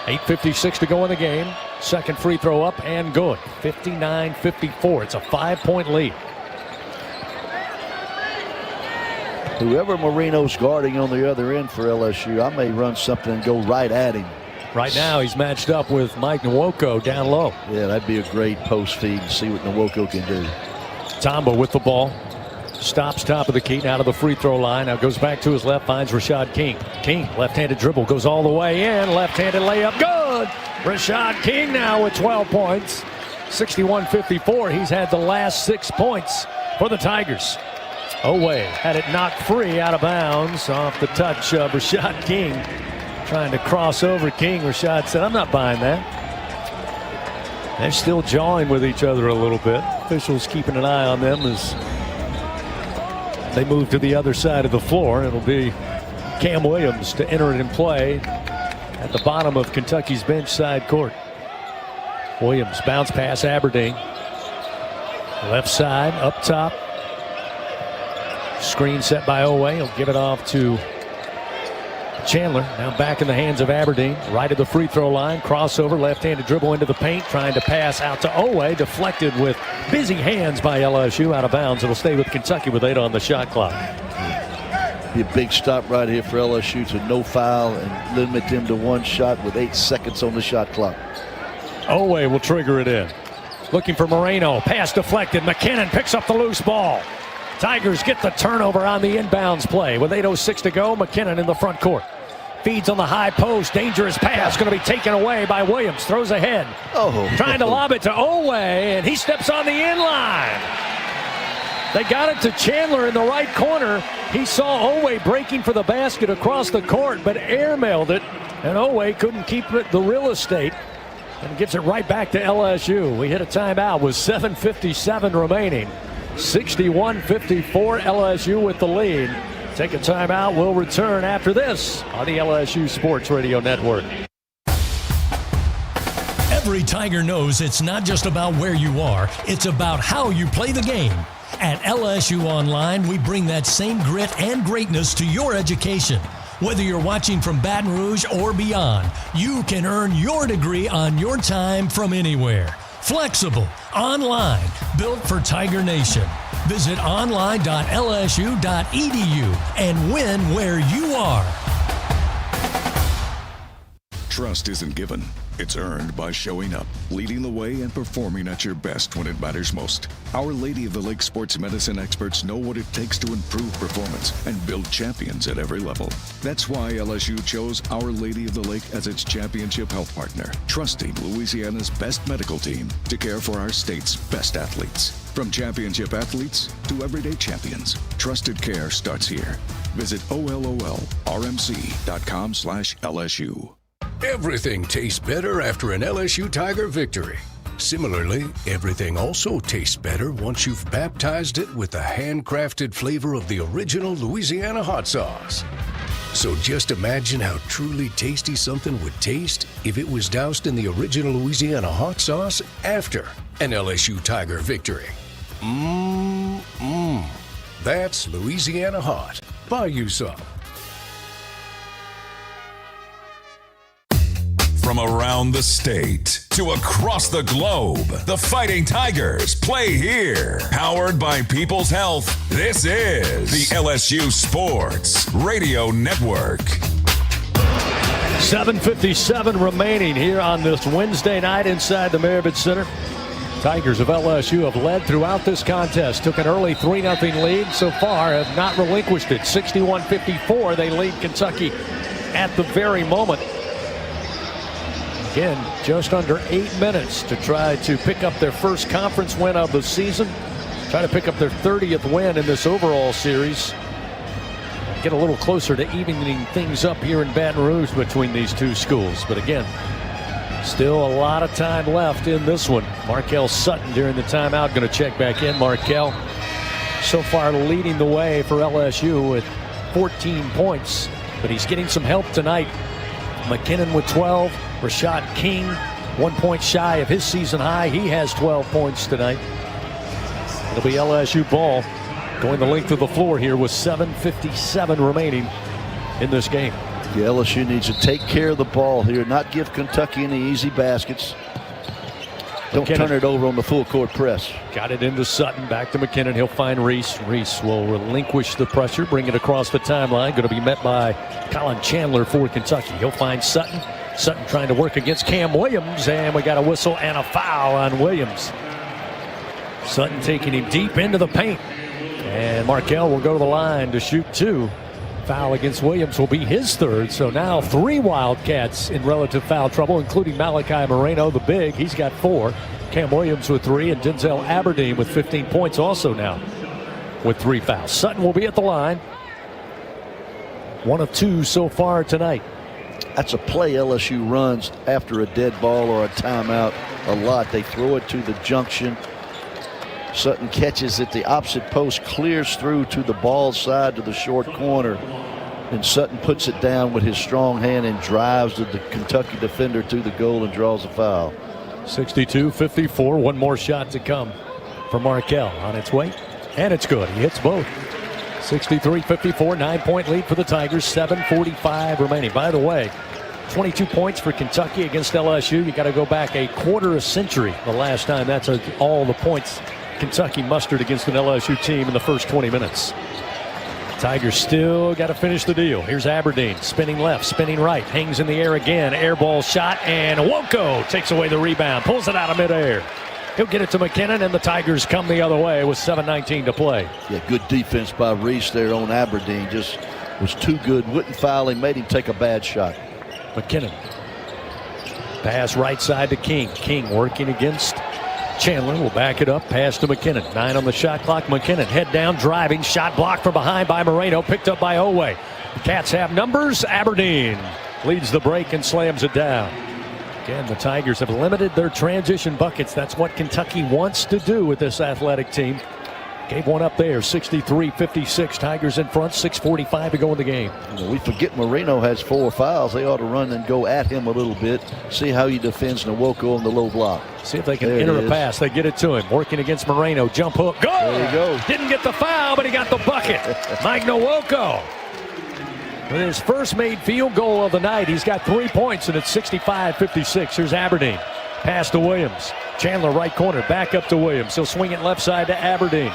8:56 to go in the game. Second free throw up and good. 59-54. It's a 5-point lead. Whoever Moreno's guarding on the other end for LSU, I may run something and go right at him. Right now he's matched up with Mike Nwoko down low. Yeah, that'd be a great post feed and see what Nwoko can do. Tamba with the ball. Stops top of the key, out of the free throw line. Now goes back to his left, finds Rashad King. King, left-handed dribble, goes all the way in. Left-handed layup, good! Rashad King now with 12 points. 61-54. He's had the last 6 points for the Tigers. Oway had it knocked free out of bounds off the touch of Rashad King. Trying to cross over King. Rashad said, I'm not buying that. They're still jawing with each other a little bit. Officials keeping an eye on them as they move to the other side of the floor. It'll be Cam Williams to enter it in play at the bottom of Kentucky's bench side court. Williams bounce pass Aberdeen. Left side, up top. Screen set by Oway. He'll give it off to Chandler. Now back in the hands of Aberdeen. Right at the free throw line. Crossover, left-handed dribble into the paint. Trying to pass out to Oway. Deflected with busy hands by LSU. Out of bounds. It'll stay with Kentucky with 8 on the shot clock. Be a big stop right here for LSU to no foul and limit them to 1 shot with 8 seconds on the shot clock. Oway will trigger it in. Looking for Moreno. Pass deflected. McKinnon picks up the loose ball. Tigers get the turnover on the inbounds play. With 8:06 to go, McKinnon in the front court. Feeds on the high post. Dangerous pass. Going to be taken away by Williams. Throws ahead. Trying to lob it to Oway, and he steps on the in-line. They got it to Chandler in the right corner. He saw Oway breaking for the basket across the court, but airmailed it, and Oway couldn't keep the real estate. And gives it right back to LSU. We hit a timeout with 7:57 remaining. 61-54, LSU with the lead. Take a timeout. We'll return after this on the LSU Sports Radio Network. Every Tiger knows it's not just about where you are, it's about how you play the game. At LSU Online, we bring that same grit and greatness to your education. Whether you're watching from Baton Rouge or beyond, you can earn your degree on your time from anywhere. Flexible, online, built for Tiger Nation. Visit online.lsu.edu and win where you are. Trust isn't given. It's earned by showing up, leading the way, and performing at your best when it matters most. Our Lady of the Lake sports medicine experts know what it takes to improve performance and build champions at every level. That's why LSU chose Our Lady of the Lake as its championship health partner, trusting Louisiana's best medical team to care for our state's best athletes. From championship athletes to everyday champions, trusted care starts here. Visit OLOLRMC.com/LSU. Everything tastes better after an LSU Tiger victory. Similarly, everything also tastes better once you've baptized it with the handcrafted flavor of the original Louisiana hot sauce. So just imagine how truly tasty something would taste if it was doused in the original Louisiana hot sauce after an LSU Tiger victory. Mmm. That's Louisiana hot. Buy you some. From around the state to across the globe, the Fighting Tigers play here. Powered by People's Health, this is the LSU Sports Radio Network. 7:57 remaining here on this Wednesday night inside the Marriott Center. Tigers of LSU have led throughout this contest. Took an early 3-0 lead. So far have not relinquished it. 61-54, they lead Kentucky at the very moment. Again, just under 8 minutes to try to pick up their first conference win of the season. Try to pick up their 30th win in this overall series. Get a little closer to evening things up here in Baton Rouge between these two schools. But again, still a lot of time left in this one. Markel Sutton during the timeout going to check back in. Markel so far leading the way for LSU with 14 points. But he's getting some help tonight. McKinnon with 12. Rashad King, 1 point shy of his season high. He has 12 points tonight. It'll be LSU ball going the length of the floor here with 7:57 remaining in this game. The LSU needs to take care of the ball here, not give Kentucky any easy baskets. Don't turn it over on the full court press. Got it into Sutton, back to McKinnon. He'll find Reese. Reese will relinquish the pressure, bring it across the timeline. Going to be met by Colin Chandler for Kentucky. He'll find Sutton. Sutton trying to work against Cam Williams, and we got a whistle and a foul on Williams. Sutton taking him deep into the paint. And Markel will go to the line to shoot two. Foul against Williams will be his third. So now 3 Wildcats in relative foul trouble, including Malachi Moreno, the big. He's got 4. Cam Williams with 3, and Denzel Aberdeen with 15 points also now with 3 fouls. Sutton will be at the line. 1 of 2 so far tonight. That's a play LSU runs after a dead ball or a timeout a lot. They throw it to the junction. Sutton catches it. The opposite post clears through to the ball side to the short corner. And Sutton puts it down with his strong hand and drives the Kentucky defender to the goal and draws a foul. 62-54. One more shot to come for Markel on its way. And it's good. He hits both. 63-54. 9-point lead for the Tigers. 7:45 remaining. By the way, 22 points for Kentucky against LSU. You got to go back a quarter of century the last time. That's all the points Kentucky mustered against an LSU team in the first 20 minutes. Tigers still got to finish the deal. Here's Aberdeen spinning left, spinning right, hangs in the air again. Air ball shot, and Woko takes away the rebound, pulls it out of midair. He'll get it to McKinnon, and the Tigers come the other way with 7:19 to play. Yeah, good defense by Reese there on Aberdeen. Just was too good. Wouldn't foul him, made him take a bad shot. McKinnon. Pass right side to King. King working against Chandler will back it up. Pass to McKinnon. 9 on the shot clock. McKinnon head down, driving. Shot blocked from behind by Moreno. Picked up by Oweh. The Cats have numbers. Aberdeen leads the break and slams it down. Again, the Tigers have limited their transition buckets. That's what Kentucky wants to do with this athletic team. Gave one up there, 63-56. Tigers in front, 6:45 to go in the game. We forget Moreno has 4 fouls. They ought to run and go at him a little bit. See how he defends Nwoko on the low block. See if they can enter a pass. They get it to him. Working against Moreno. Jump hook. Go! There you go. Didn't get the foul, but he got the bucket. Mike Nwoko with his first made field goal of the night. He's got 3 points, and it's 65-56. Here's Aberdeen. Pass to Williams. Chandler right corner. Back up to Williams. He'll swing it left side to Aberdeen.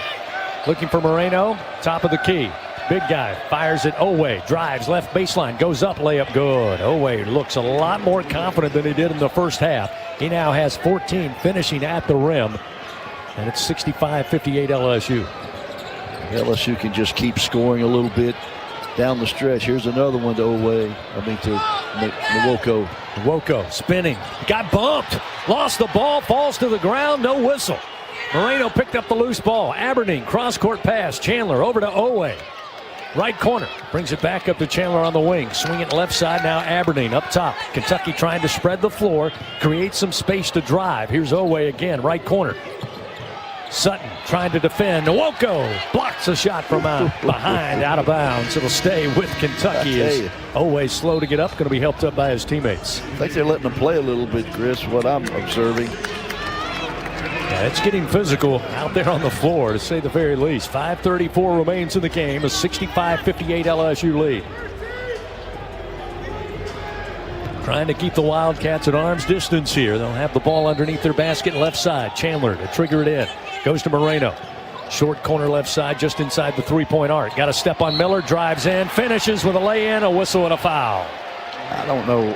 Looking for Moreno, top of the key. Big guy, fires it Oweh, drives left baseline, goes up, layup good. Oweh looks a lot more confident than he did in the first half. He now has 14 finishing at the rim, and it's 65-58 LSU. LSU can just keep scoring a little bit down the stretch. Here's another one to Oweh, to Nwoko. Nwoko spinning, got bumped, lost the ball, falls to the ground, no whistle. Moreno picked up the loose ball. Aberdeen, cross-court pass. Chandler over to Oweh. Right corner. Brings it back up to Chandler on the wing. Swing it left side now. Aberdeen up top. Kentucky trying to spread the floor. Create some space to drive. Here's Oweh again. Right corner. Sutton trying to defend. Nwoko blocks a shot from behind, out of bounds. It'll stay with Kentucky. Is always slow to get up. Going to be helped up by his teammates. I think they're letting him play a little bit, Chris, what I'm observing. Yeah, it's getting physical out there on the floor, to say the very least. 5:34 remains in the game. A 65-58 LSU lead. Trying to keep the Wildcats at arm's distance here. They'll have the ball underneath their basket left side. Chandler to trigger it in. Goes to Moreno. Short corner left side just inside the three-point arc. Got a step on Miller. Drives in. Finishes with a lay-in, a whistle, and a foul. I don't know.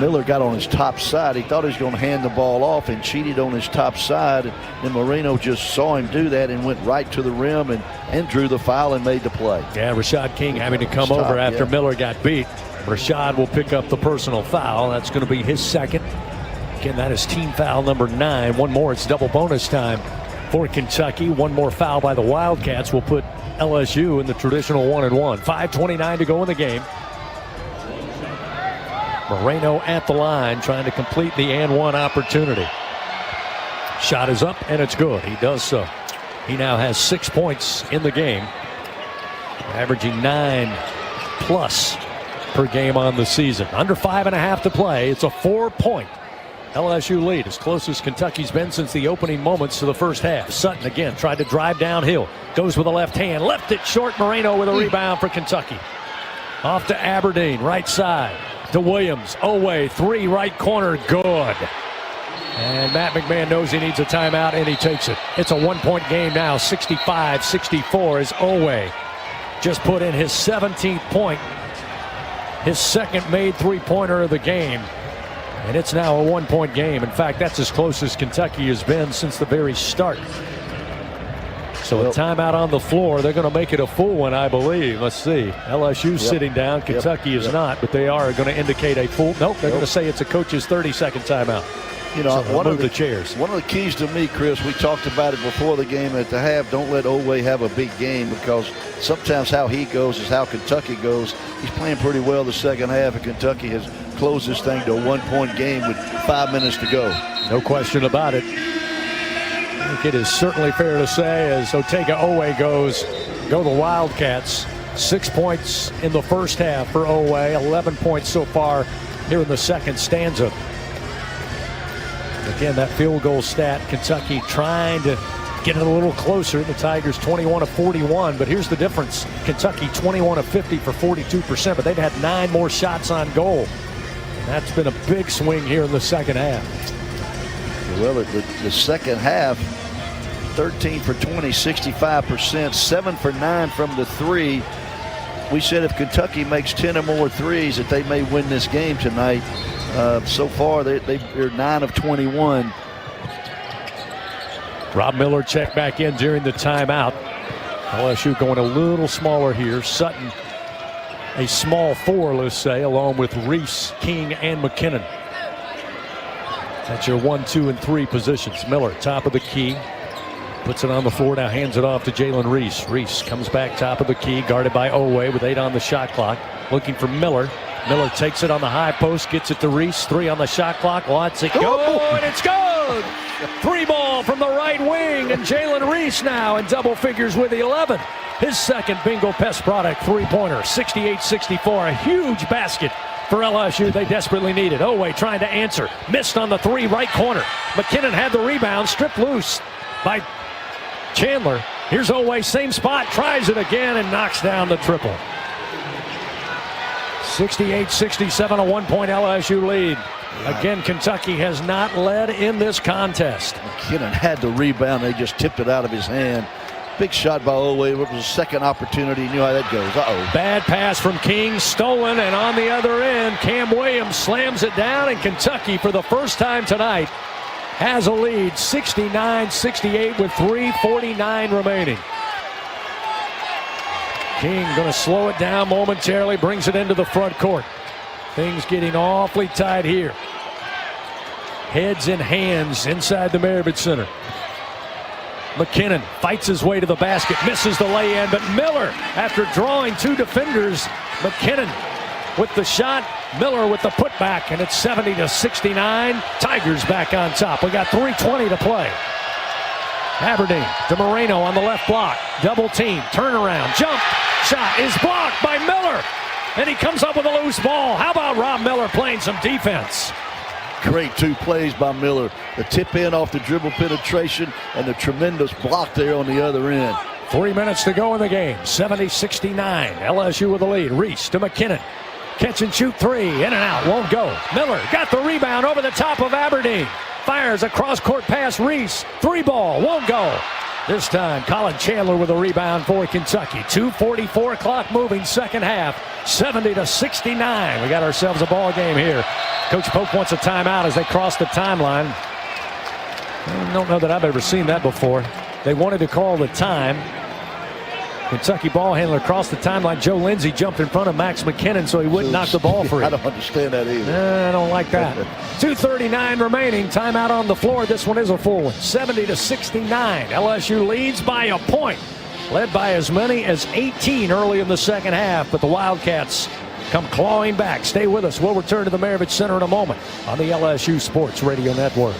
Miller got on his top side. He thought he was going to hand the ball off and cheated on his top side. And Moreno just saw him do that and went right to the rim and drew the foul and made the play. Yeah, Rashad King having to come over after Miller got beat. Rashad will pick up the personal foul. That's going to be his second. Again, that is team foul number 9. One more, it's double bonus time for Kentucky. One more foul by the Wildcats will put LSU in the traditional 1-1. 5:29 to go in the game. Moreno at the line trying to complete the and one opportunity. Shot is up and it's good. He does so. He now has 6 points in the game, averaging 9+ per game on the season. Under 5.5 to play. It's a 4-point LSU lead, as close as Kentucky's been since the opening moments to the first half. Sutton again tried to drive downhill. Goes with a left hand. Left it short. Moreno with a rebound for Kentucky. Off to Aberdeen, right side. To Williams. Oweh, 3, right corner, good. And Matt McMahon knows he needs a timeout, and he takes it. It's a 1-point game now, 65-64, as Oweh just put in his 17th point, his second made three-pointer of the game. And it's now a 1-point game. In fact, that's as close as Kentucky has been since the very start. So a timeout on the floor. They're going to make it a full one, I believe. Let's see. LSU sitting down. Kentucky is not, but they are going to indicate a full. Nope, they're going to say it's a coach's 30-second timeout. You know, so move the chairs. One of the keys to me, Chris, we talked about it before the game at the half. Don't let Oweh have a big game, because sometimes how he goes is how Kentucky goes. He's playing pretty well the second half, and Kentucky has closed this thing to a 1-point game with 5 minutes to go. No question about it. I think it is certainly fair to say, as Otega Oweh go the Wildcats. 6 points in the first half for Oweh, 11 points so far here in the second stanza. Again, that field goal stat, Kentucky trying to get it a little closer. The Tigers 21 of 41, but here's the difference. Kentucky 21 of 50 for 42%, but they've had 9 more shots on goal. And that's been a big swing here in the second half. Well, the second half, 13 for 20, 65%, 7 for 9 from the 3. We said if Kentucky makes 10 or more threes that they may win this game tonight. So far, they're 9 of 21. Rob Miller checked back in during the timeout. LSU going a little smaller here. Sutton, a small 4, let's say, along with Reese, King, and McKinnon. That's your 1, 2, and 3 positions. Miller, top of the key. Puts it on the floor now, hands it off to Jalen Reese. Reese comes back top of the key, guarded by Oweh with 8 on the shot clock. Looking for Miller. Miller takes it on the high post, gets it to Reese. 3 on the shot clock, lets it go, and it's good! 3 ball from the right wing, and Jalen Reese now in double figures with the 11th. His second Bingo Pest product three-pointer, 68-64, a huge basket for LSU. They desperately need it. Oweh trying to answer, missed on the 3, right corner. McKinnon had the rebound, stripped loose by Chandler. Here's Oweh, same spot, tries it again and knocks down the triple. 68-67, a 1-point LSU lead. Again, Kentucky has not led in this contest. McKinnon had the rebound. They just tipped it out of his hand. Big shot by Oweh. It was a second opportunity. He knew how that goes. Uh-oh. Bad pass from King, stolen, and on the other end, Cam Williams slams it down, and Kentucky, for the first time tonight, has a lead, 69-68 with 3:49 remaining. King going to slow it down momentarily, brings it into the front court. Things getting awfully tight here. Heads and hands inside the Marriott Center. McKinnon fights his way to the basket, misses the lay-in, but Miller, after drawing 2 defenders, McKinnon with the shot Miller with the putback, and it's 70-69. Tigers back on top. We got 3:20 to play. Aberdeen to Moreno on the left block. Double team, turnaround, jump, shot is blocked by Miller. And he comes up with a loose ball. How about Rob Miller playing some defense? Great 2 plays by Miller. The tip in off the dribble penetration and the tremendous block there on the other end. 3 minutes to go in the game. 70-69. LSU with the lead. Reese to McKinnon. Catch and shoot 3. In and out. Won't go. Miller got the rebound over the top of Aberdeen. Fires a cross-court pass. Reese. 3 ball. Won't go. This time, Colin Chandler with a rebound for Kentucky. 2:44 clock moving second half. 70-69. We got ourselves a ball game here. Coach Pope wants a timeout as they cross the timeline. I don't know that I've ever seen that before. They wanted to call the time. Kentucky ball handler crossed the timeline. Joe Lindsey jumped in front of Max McKinnon so he wouldn't knock the ball free. I don't understand that either. I don't like that. 2:39 remaining. Timeout on the floor. This one is a full one. 70-69. LSU leads by a point. Led by as many as 18 early in the second half. But the Wildcats come clawing back. Stay with us. We'll return to the Maravich Center in a moment on the LSU Sports Radio Network.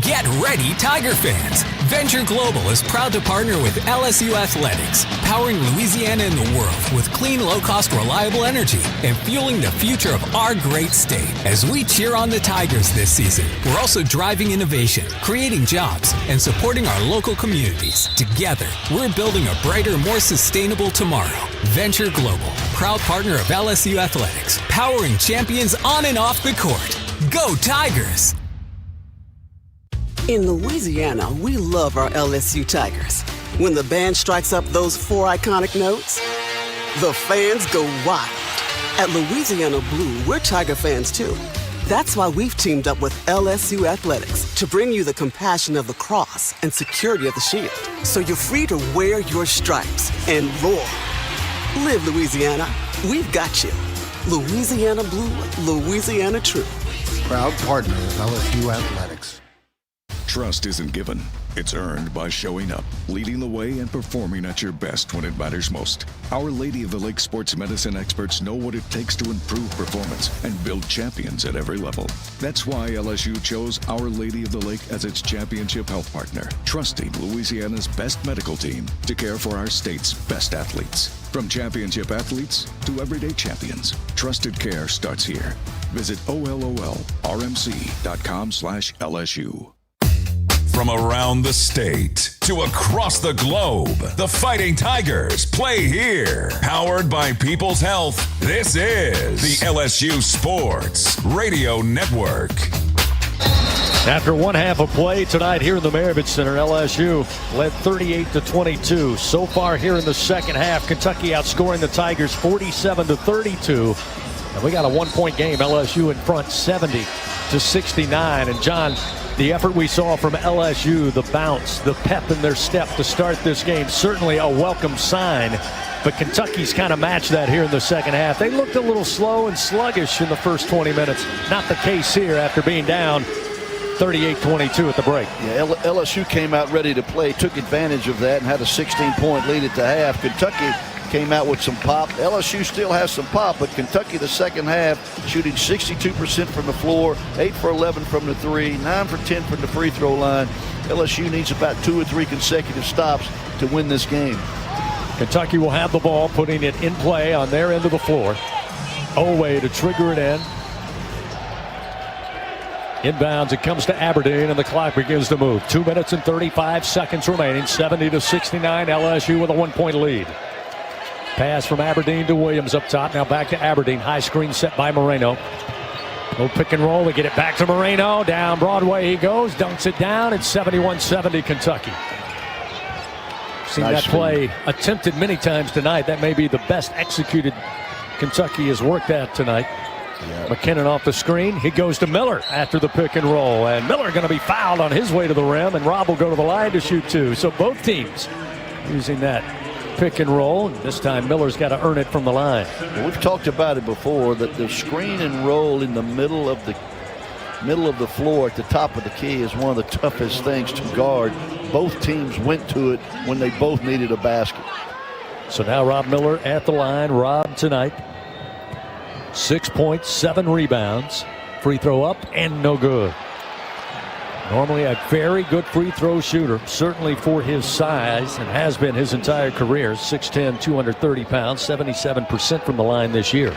Get ready, Tiger fans! Venture Global is proud to partner with LSU Athletics, powering Louisiana and the world with clean, low-cost, reliable energy and fueling the future of our great state. As we cheer on the Tigers this season, we're also driving innovation, creating jobs, and supporting our local communities. Together, we're building a brighter, more sustainable tomorrow. Venture Global, proud partner of LSU Athletics, powering champions on and off the court. Go Tigers! In Louisiana, we love our LSU Tigers. When the band strikes up those 4 iconic notes, the fans go wild. At Louisiana Blue, we're Tiger fans too. That's why we've teamed up with LSU Athletics to bring you the compassion of the cross and security of the shield, so you're free to wear your stripes and roar. Live Louisiana. We've got you. Louisiana Blue, Louisiana True. Proud partner of LSU Athletics. Trust isn't given. It's earned by showing up, leading the way, and performing at your best when it matters most. Our Lady of the Lake sports medicine experts know what it takes to improve performance and build champions at every level. That's why LSU chose Our Lady of the Lake as its championship health partner, trusting Louisiana's best medical team to care for our state's best athletes. From championship athletes to everyday champions, trusted care starts here. Visit OLOLRMC.com/LSU. From around the state to across the globe, the Fighting Tigers play here. Powered by People's Health, this is the LSU Sports Radio Network. After one half of play tonight here in the Maravich Center, LSU led 38-22. So far here in the second half, Kentucky outscoring the Tigers 47-32. And we got a 1-point game. LSU in front 70-69. And John, the effort we saw from LSU, the bounce, the pep in their step to start this game, certainly a welcome sign. But Kentucky's kind of matched that here in the second half. They looked a little slow and sluggish in the first 20 minutes. Not the case here after being down 38-22 at the break. Yeah, LSU came out ready to play, took advantage of that, and had a 16-point lead at the half. Kentucky came out with some pop. LSU still has some pop, but Kentucky the second half shooting 62% from the floor, 8 for 11 from the 3, 9 for 10 from the free throw line. LSU needs about 2 or 3 consecutive stops to win this game. Kentucky will have the ball, putting it in play on their end of the floor. Oway to trigger it in. Inbounds, it comes to Aberdeen, and the clock begins to move. 2 minutes and 35 seconds remaining. 70-69, LSU with a 1-point lead. Pass from Aberdeen to Williams up top. Now back to Aberdeen. High screen set by Moreno. Little pick and roll. They get it back to Moreno. Down Broadway he goes. Dunks it down. It's 71-70 Kentucky. Seen Nice that play attempted many times tonight. That may be the best executed Kentucky has worked at tonight. Yeah. McKinnon off the screen. He goes to Miller after the pick and roll. And Miller going to be fouled on his way to the rim. And Rob will go to the line to shoot 2. So both teams using that pick and roll. This time Miller's got to earn it from the line. Well, we've talked about it before, that the screen and roll in the middle of the floor at the top of the key is one of the toughest things to guard. Both teams went to it when they both needed a basket. So now Rob Miller at the line. Rob tonight 6 points, 7 rebounds. Free throw up and no good. Normally a very good free throw shooter, certainly for his size, and has been his entire career. 6'10", 230 pounds, 77% from the line this year.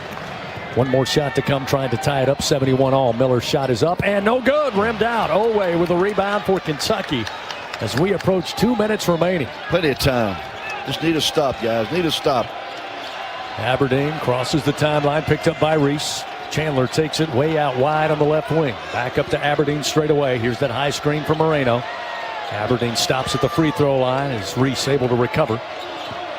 One more shot to come, trying to tie it up, 71 all. Miller's shot is up and no good, rimmed out. Oweh with a rebound for Kentucky as we approach 2 minutes remaining. Plenty of time. Just need a stop, guys. Need a stop. Aberdeen crosses the timeline, picked up by Reese. Chandler takes it way out wide on the left wing. Back up to Aberdeen straight away. Here's that high screen from Moreno. Aberdeen stops at the free throw line as Reese able to recover.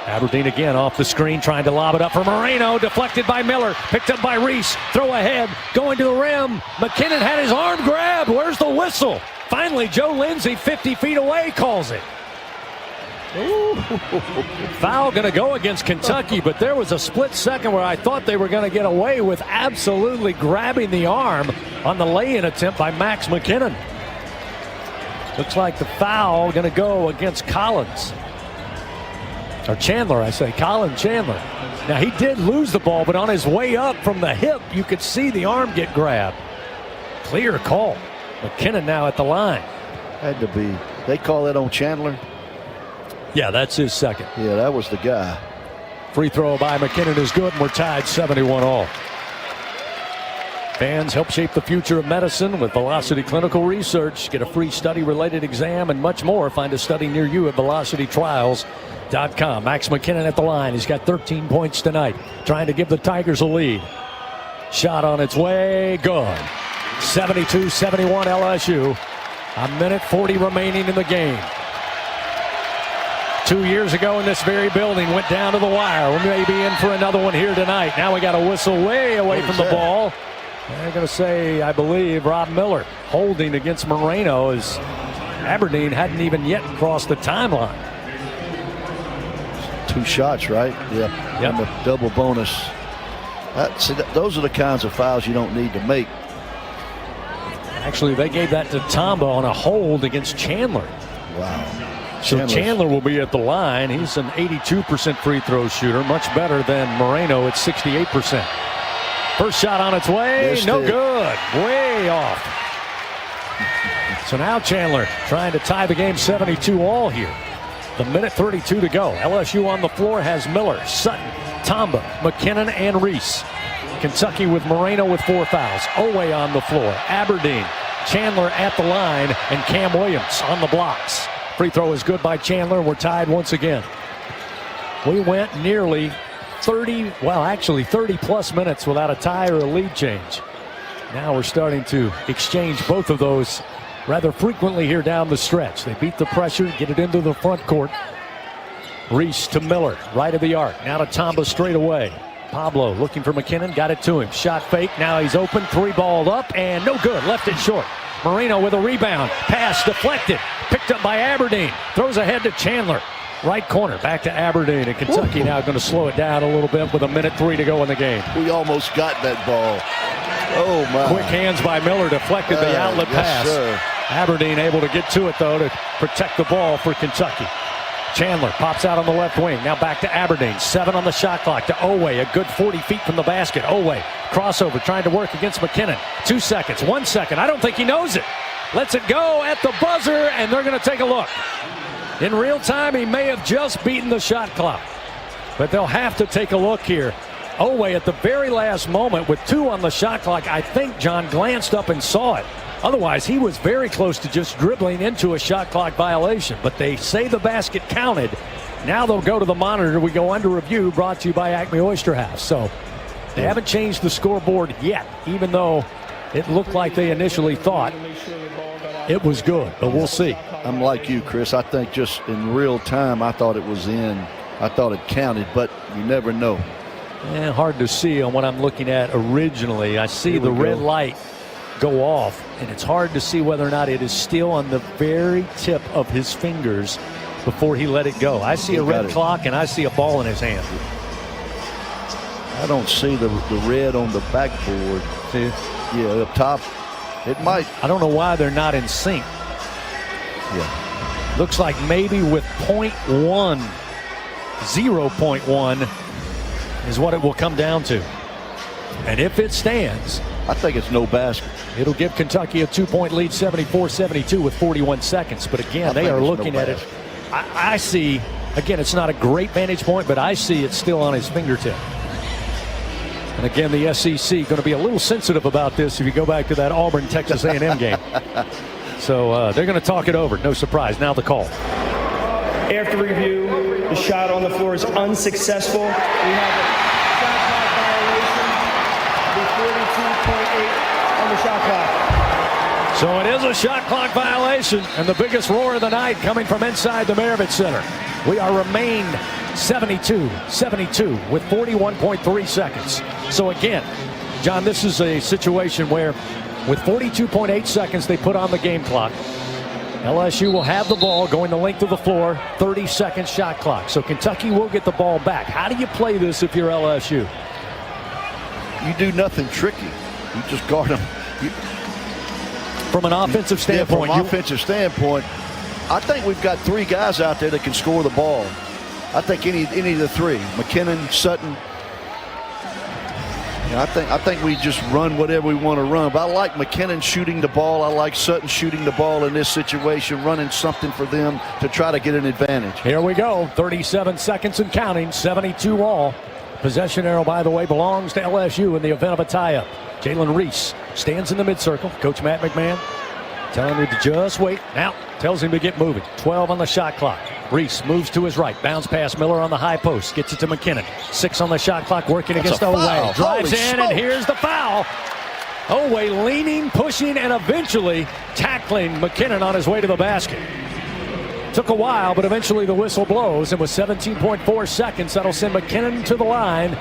Aberdeen again off the screen, trying to lob it up for Moreno. Deflected by Miller. Picked up by Reese. Throw ahead. Going to the rim. McKinnon had his arm grabbed. Where's the whistle? Finally, Joe Lindsay, 50 feet away, calls it. Ooh. Foul going to go against Kentucky, but there was a split second where I thought they were going to get away with absolutely grabbing the arm on the lay-in attempt by Max McKinnon. Looks like the foul going to go against Collins. Or Chandler, I say. Colin Chandler. Now, he did lose the ball, but on his way up from the hip, you could see the arm get grabbed. Clear call. McKinnon now at the line. Had to be. They call it on Chandler? Yeah, that's his second. Yeah, that was the guy. Free throw by McKinnon is good, and we're tied 71 all. Fans, help shape the future of medicine with Velocity Clinical Research. Get a free study-related exam and much more. Find a study near you at velocitytrials.com. Max McKinnon at the line. He's got 13 points tonight, trying to give the Tigers a lead. Shot on its way, good. 72-71 LSU. A minute 40 remaining in the game. 2 years ago in this very building, went down to the wire. We may be in for another one here tonight. Now we got a whistle way away from the ball. They're going to say, I believe, Rob Miller holding against Moreno as Aberdeen hadn't even yet crossed the timeline. 2 shots, right? Yeah. Yep. And the double bonus. Those are the kinds of fouls you don't need to make. Actually, they gave that to Tamba on a hold against Chandler. Wow. So Chandler will be at the line. He's an 82% free throw shooter, much better than Moreno at 68%. First shot on its way, no good, way off. So now Chandler trying to tie the game 72 all here. The minute 32 to go. LSU on the floor has Miller, Sutton, Tamba, McKinnon, and Reese. Kentucky with Moreno with 4 fouls. Oweh on the floor. Aberdeen, Chandler at the line, and Cam Williams on the blocks. Free throw is good by Chandler. We're tied once again. We went nearly 30 plus minutes without a tie or a lead change. Now we're starting to exchange both of those rather frequently here down the stretch. They beat the pressure, get it into the front court. Reese to Miller, right of the arc. Now to Tamba straight away. Pablo looking for McKinnon, got it to him. Shot fake, now he's open, 3-balled up, and no good, left it short. Moreno with a rebound, pass deflected, picked up by Aberdeen, throws ahead to Chandler. Right corner, back to Aberdeen, and Kentucky now going to slow it down a little bit with a minute 3 to go in the game. We almost got that ball. Oh, my. Quick hands by Miller, deflected the outlet pass. Sir. Aberdeen able to get to it, though, to protect the ball for Kentucky. Chandler pops out on the left wing. Now back to Aberdeen. 7 on the shot clock to Oweh. A good 40 feet from the basket. Oweh, crossover, trying to work against McKinnon. 2 seconds, 1 second. I don't think he knows it. Lets it go at the buzzer, and they're going to take a look. In real time, he may have just beaten the shot clock. But they'll have to take a look here. Oweh at the very last moment with 2 on the shot clock. I think John glanced up and saw it. Otherwise, he was very close to just dribbling into a shot clock violation. But they say the basket counted. Now they'll go to the monitor. We go under review, brought to you by Acme Oyster House. So they haven't changed the scoreboard yet, even though it looked like they initially thought it was good. But we'll see. I'm like you, Chris. I think just in real time, I thought it was in. I thought it counted, but you never know. Yeah, hard to see on what I'm looking at originally. I see the red light go off, and it's hard to see whether or not it is still on the very tip of his fingers before he let it go. I see a red clock, and I see a ball in his hand. I don't see the red on the backboard. See? Yeah, up top. It might. I don't know why they're not in sync. Yeah. Looks like maybe with 0.1 is what it will come down to. And if it stands, I think it's no basket. It'll give Kentucky a 2-point lead, 74-72 with 41 seconds. But again, they are looking at it. I see, again, it's not a great vantage point, but I see it still on his fingertip. And again, the SEC going to be a little sensitive about this if you go back to that Auburn-Texas A&M game. So they're going to talk it over. No surprise. Now the call. After review, the shot on the floor is unsuccessful. We have a shot clock violation. The 42.8 on the shot clock. So it is a shot clock violation, and the biggest roar of the night coming from inside the Maravich Center. We are remained 72-72 with 41.3 seconds. So again, John, this is a situation where with 42.8 seconds they put on the game clock. LSU will have the ball going the length of the floor, 30-second shot clock. So Kentucky will get the ball back. How do you play this if you're LSU? You do nothing tricky. You just guard them. From an offensive standpoint. From an offensive standpoint, I think we've got three guys out there that can score the ball. I think any of the three, McKinnon, Sutton. I think we just run whatever we want to run. But I like McKinnon shooting the ball. I like Sutton shooting the ball in this situation, running something for them to try to get an advantage. Here we go. 37 seconds and counting. 72 all. Possession arrow, by the way, belongs to LSU in the event of a tie-up. Jalen Reese stands in the mid-circle. Coach Matt McMahon telling him to just wait. Now tells him to get moving. 12 on the shot clock. Reese moves to his right. Bounce pass Miller on the high post. Gets it to McKinnon. 6 on the shot clock, working against Oweh. Drives in, and here's the foul. Oweh leaning, pushing, and eventually tackling McKinnon on his way to the basket. Took a while, but eventually the whistle blows, and with 17.4 seconds, that'll send McKinnon to the line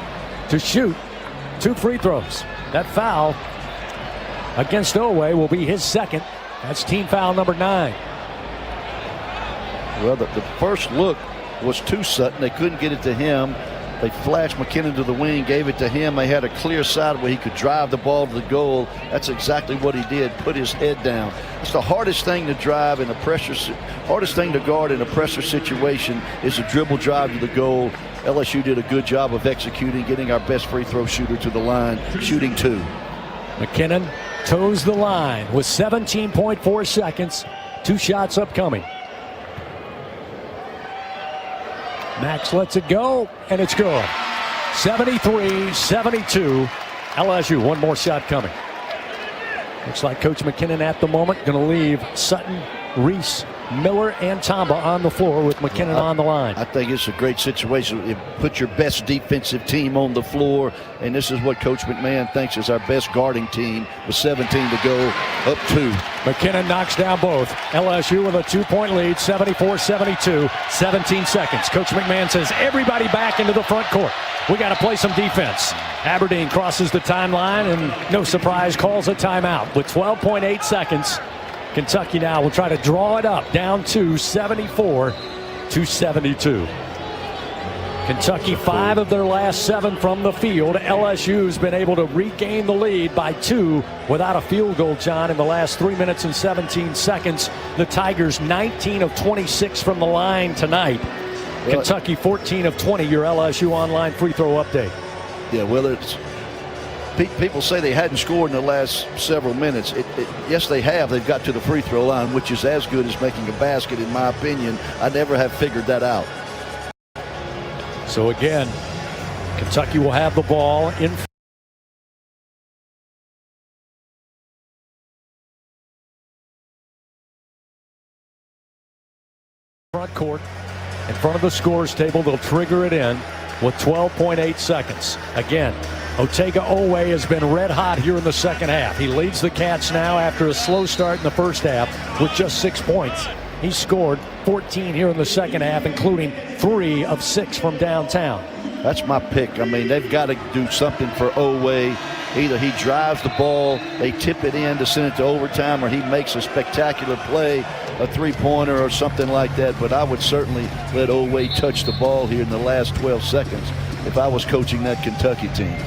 to shoot 2 free throws. That foul against Oweh will be his second. That's team foul number 9. Well, the first look was to Sutton. They couldn't get it to him. They flashed McKinnon to the wing, gave it to him. They had a clear side where he could drive the ball to the goal. That's exactly what he did, put his head down. It's the hardest thing to drive in a pressure, hardest thing to guard in a pressure situation is a dribble drive to the goal. LSU did a good job of executing, getting our best free throw shooter to the line, shooting 2. McKinnon toes the line with 17.4 seconds. 2 shots upcoming. Max lets it go, and it's good. 73-72. LSU, one more shot coming. Looks like Coach McKinnon at the moment going to leave Sutton, Reese, Miller, and Tamba on the floor with McKinnon on the line. I think it's a great situation. You put your best defensive team on the floor, and this is what Coach McMahon thinks is our best guarding team with 17 to go, up 2. McKinnon knocks down both. LSU with a 2-point lead, 74-72, 17 seconds. Coach McMahon says everybody back into the front court. We got to play some defense. Aberdeen crosses the timeline and no surprise calls a timeout with 12.8 seconds. Kentucky now will try to draw it up, down to 74-72. Kentucky 5 of their last 7 from the field. LSU's been able to regain the lead by 2 without a field goal, John, in the last 3 minutes and 17 seconds. The Tigers 19 of 26 from the line tonight. Well, Kentucky 14 of 20, your LSU online free throw update. Yeah, well, it's people say they hadn't scored in the last several minutes. Yes, they have. They've got to the free throw line, which is as good as making a basket, in my opinion. I never have figured that out. So again, Kentucky will have the ball in front court. In front of the scores table, they'll trigger it in with 12.8 seconds. Again, Otega-Oweh has been red hot here in the second half. He leads the Cats now after a slow start in the first half with just 6 points. He scored 14 here in the second half, including 3 of 6 from downtown. That's my pick. I mean, they've got to do something for Oweh. Either he drives the ball, they tip it in to send it to overtime, or he makes a spectacular play, a three-pointer or something like that. But I would certainly let Oweh touch the ball here in the last 12 seconds if I was coaching that Kentucky team.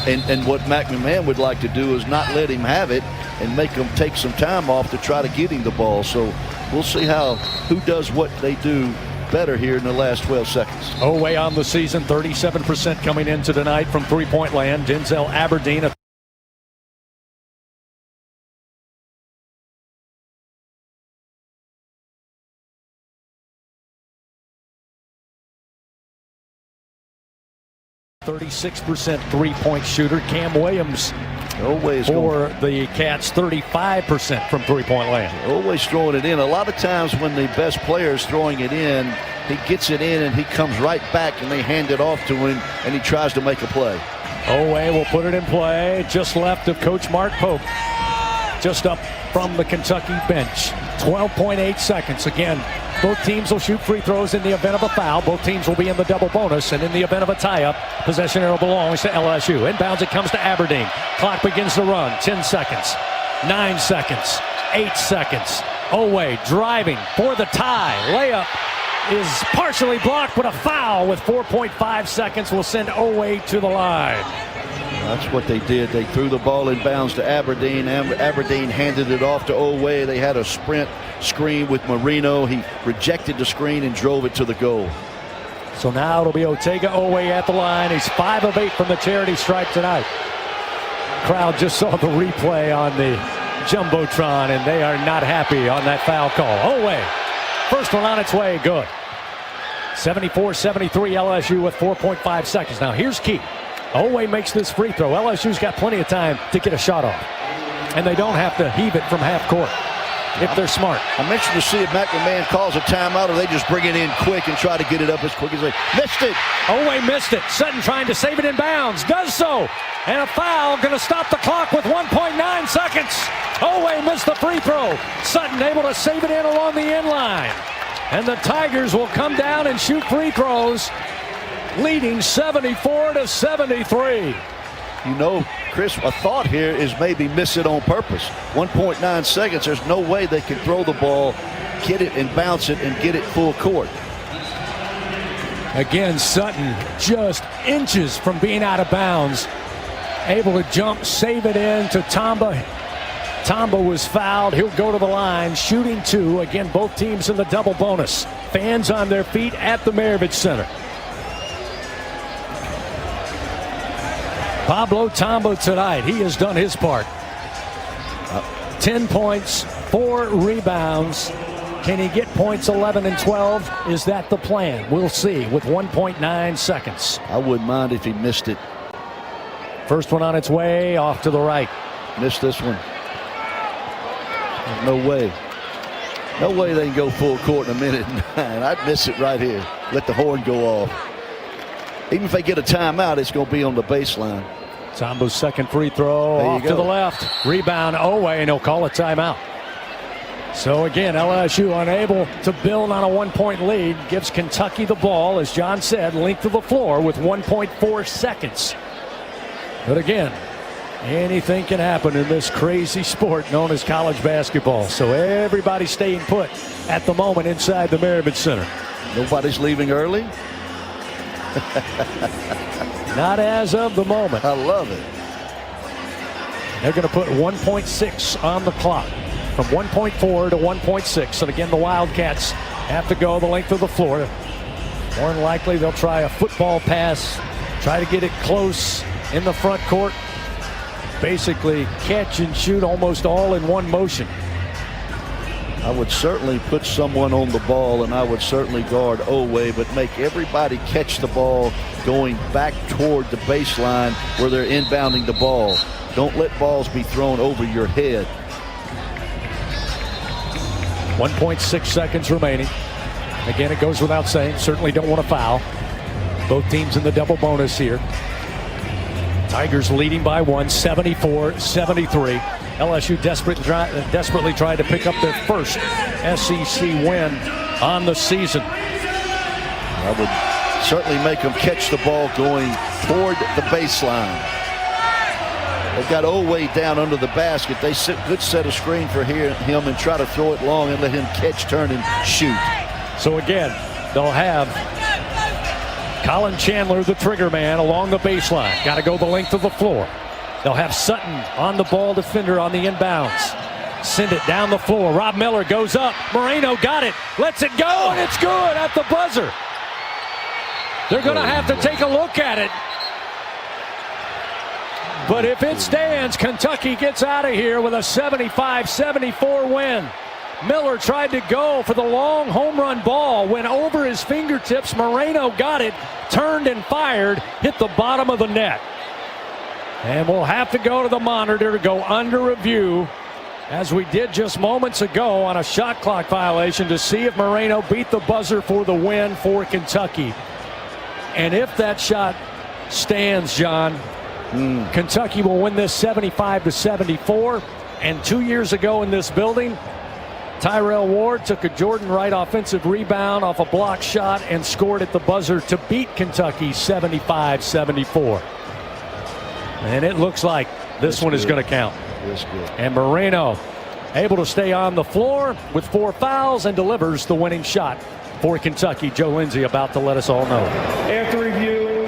And what Mac McMahon would like to do is not let him have it and make him take some time off to try to get him the ball. So we'll see who does what they do better here in the last 12 seconds. Oway on the season, 37% coming into tonight from three-point land. Denzel Aberdeen. .36% three-point shooter. Cam Williams for the Cats, 35% from three-point land. Always throwing it in. A lot of times when the best player is throwing it in, he gets it in and he comes right back and they hand it off to him and he tries to make a play. Oway will put it in play just left of Coach Mark Pope. Just up from the Kentucky bench. 12.8 seconds. Again, both teams will shoot free throws in the event of a foul. Both teams will be in the double bonus. And in the event of a tie-up, possession arrow belongs to LSU. Inbounds, it comes to Aberdeen. Clock begins to run. 10 seconds. 9 seconds. 8 seconds. Oway driving for the tie. Layup is partially blocked, but a foul with 4.5 seconds will send Oway to the line. That's what they did. They threw the ball in bounds to Aberdeen. Aberdeen handed it off to Oway. They had a sprint screen with Marino. He rejected the screen and drove it to the goal. So now it'll be Otega Oway at the line. He's 5 of 8 from the charity stripe tonight. Crowd just saw the replay on the Jumbotron, and they are not happy on that foul call. Oway, first one on its way, good. 74-73 LSU with 4.5 seconds. Now here's key. Oway makes this free throw. LSU's got plenty of time to get a shot off. And they don't have to heave it from half court if they're smart. I'm interested to see if McMahon calls a timeout or they just bring it in quick and try to get it up as quick as they missed it. Oway missed it. Sutton trying to save it in bounds. Does so. And a foul going to stop the clock with 1.9 seconds. Oway missed the free throw. Sutton able to save it in along the end line. And the Tigers will come down and shoot free throws, leading 74-73. You know, Chris, a thought here is maybe miss it on purpose. 1.9 seconds, there's no way they can throw the ball, get it and bounce it and get it full court. Again, Sutton just inches from being out of bounds. Able to jump, save it in to Tamba. Tamba was fouled. He'll go to the line, shooting 2. Again, both teams in the double bonus. Fans on their feet at the Maravich Center. Pablo Tamba tonight, he has done his part. 10 points, 4 rebounds. Can he get points 11 and 12? Is that the plan? We'll see with 1.9 seconds. I wouldn't mind if he missed it. First one on its way, off to the right. Missed this one. No way. No way they can go full court in a minute and 9. I'd miss it right here. Let the horn go off. Even if they get a timeout, it's going to be on the baseline. Tambo's second free throw off to the left. Rebound Oway, and he'll call a timeout. So again, LSU unable to build on a 1-point lead. Gives Kentucky the ball, as John said, length of the floor with 1.4 seconds. But again, anything can happen in this crazy sport known as college basketball. So everybody staying put at the moment inside the Maravich Center. Nobody's leaving early? Not as of the moment. I love it. They're going to put 1.6 on the clock. From 1.4 to 1.6. And again, the Wildcats have to go the length of the floor. More than likely, they'll try a football pass, try to get it close in the front court. Basically, catch and shoot almost all in one motion. I would certainly put someone on the ball, and I would certainly guard Oway, but make everybody catch the ball going back toward the baseline where they're inbounding the ball. Don't let balls be thrown over your head. 1.6 seconds remaining. Again, it goes without saying, certainly don't want to foul. Both teams in the double bonus here. Tigers leading by 1, 74-73. LSU desperately tried to pick up their first SEC win on the season. I would certainly make them catch the ball going toward the baseline. They've got Oway down under the basket. They good set a screen for him and try to throw it long and let him catch, turn, and shoot. So again, they'll have Colin Chandler, the trigger man, along the baseline. Got to go the length of the floor. They'll have Sutton on the ball defender on the inbounds. Send it down the floor. Rob Miller goes up. Moreno got it. Lets it go, and it's good at the buzzer. They're going to have to take a look at it. But if it stands, Kentucky gets out of here with a 75-74 win. Miller tried to go for the long home run ball. Went over his fingertips. Moreno got it. Turned and fired. Hit the bottom of the net. And we'll have to go to the monitor to go under review, as we did just moments ago on a shot clock violation, to see if Moreno beat the buzzer for the win for Kentucky. And if that shot stands, John, Kentucky will win this 75-74. And 2 years ago in this building, Tyrell Ward took a Jordan Wright offensive rebound off a block shot and scored at the buzzer to beat Kentucky 75-74. And it looks like this one is going to count. And Moreno able to stay on the floor with 4 fouls and delivers the winning shot for Kentucky. Joe Lindsay about to let us all know. After review,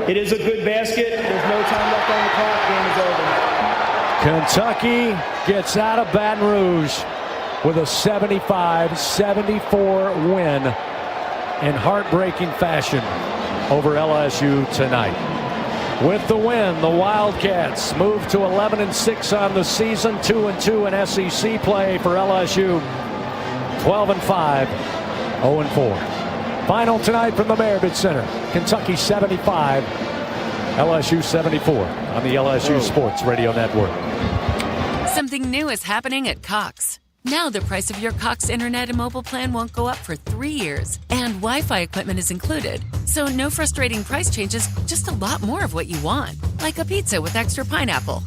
it is a good basket. There's no time left on the clock. Game is over. Kentucky gets out of Baton Rouge with a 75-74 win in heartbreaking fashion over LSU tonight. With the win, the Wildcats move to 11-6 on the season, 2-2 in SEC play for LSU, 12-5, 0-4. Final tonight from the Marriott Center, Kentucky 75, LSU 74 on the LSU Sports Radio Network. Something new is happening at Cox. Now the price of your Cox internet and mobile plan won't go up for 3 years, and Wi-Fi equipment is included. So no frustrating price changes, just a lot more of what you want. Like a pizza with extra pineapple.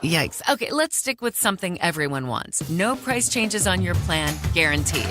Yikes. Okay, let's stick with something everyone wants. No price changes on your plan, guaranteed.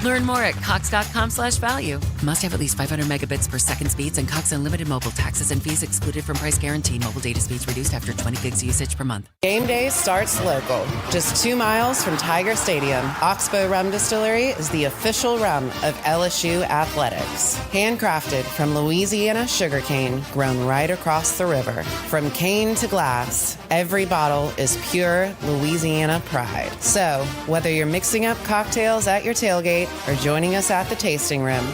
Learn more at cox.com/value. Must have at least 500 megabits per second speeds, and Cox Unlimited mobile taxes and fees excluded from price guarantee. Mobile data speeds reduced after 20 gigs usage per month. Game day starts local. Just 2 miles from Tiger Stadium, Oxbow Rum Distillery is the official rum of LSU Athletics. Handcrafted from Louisiana sugarcane, grown right across the river. From cane to glass, every bottle is pure Louisiana pride. So, whether you're mixing up cocktails at your tailgate or joining us at the tasting room,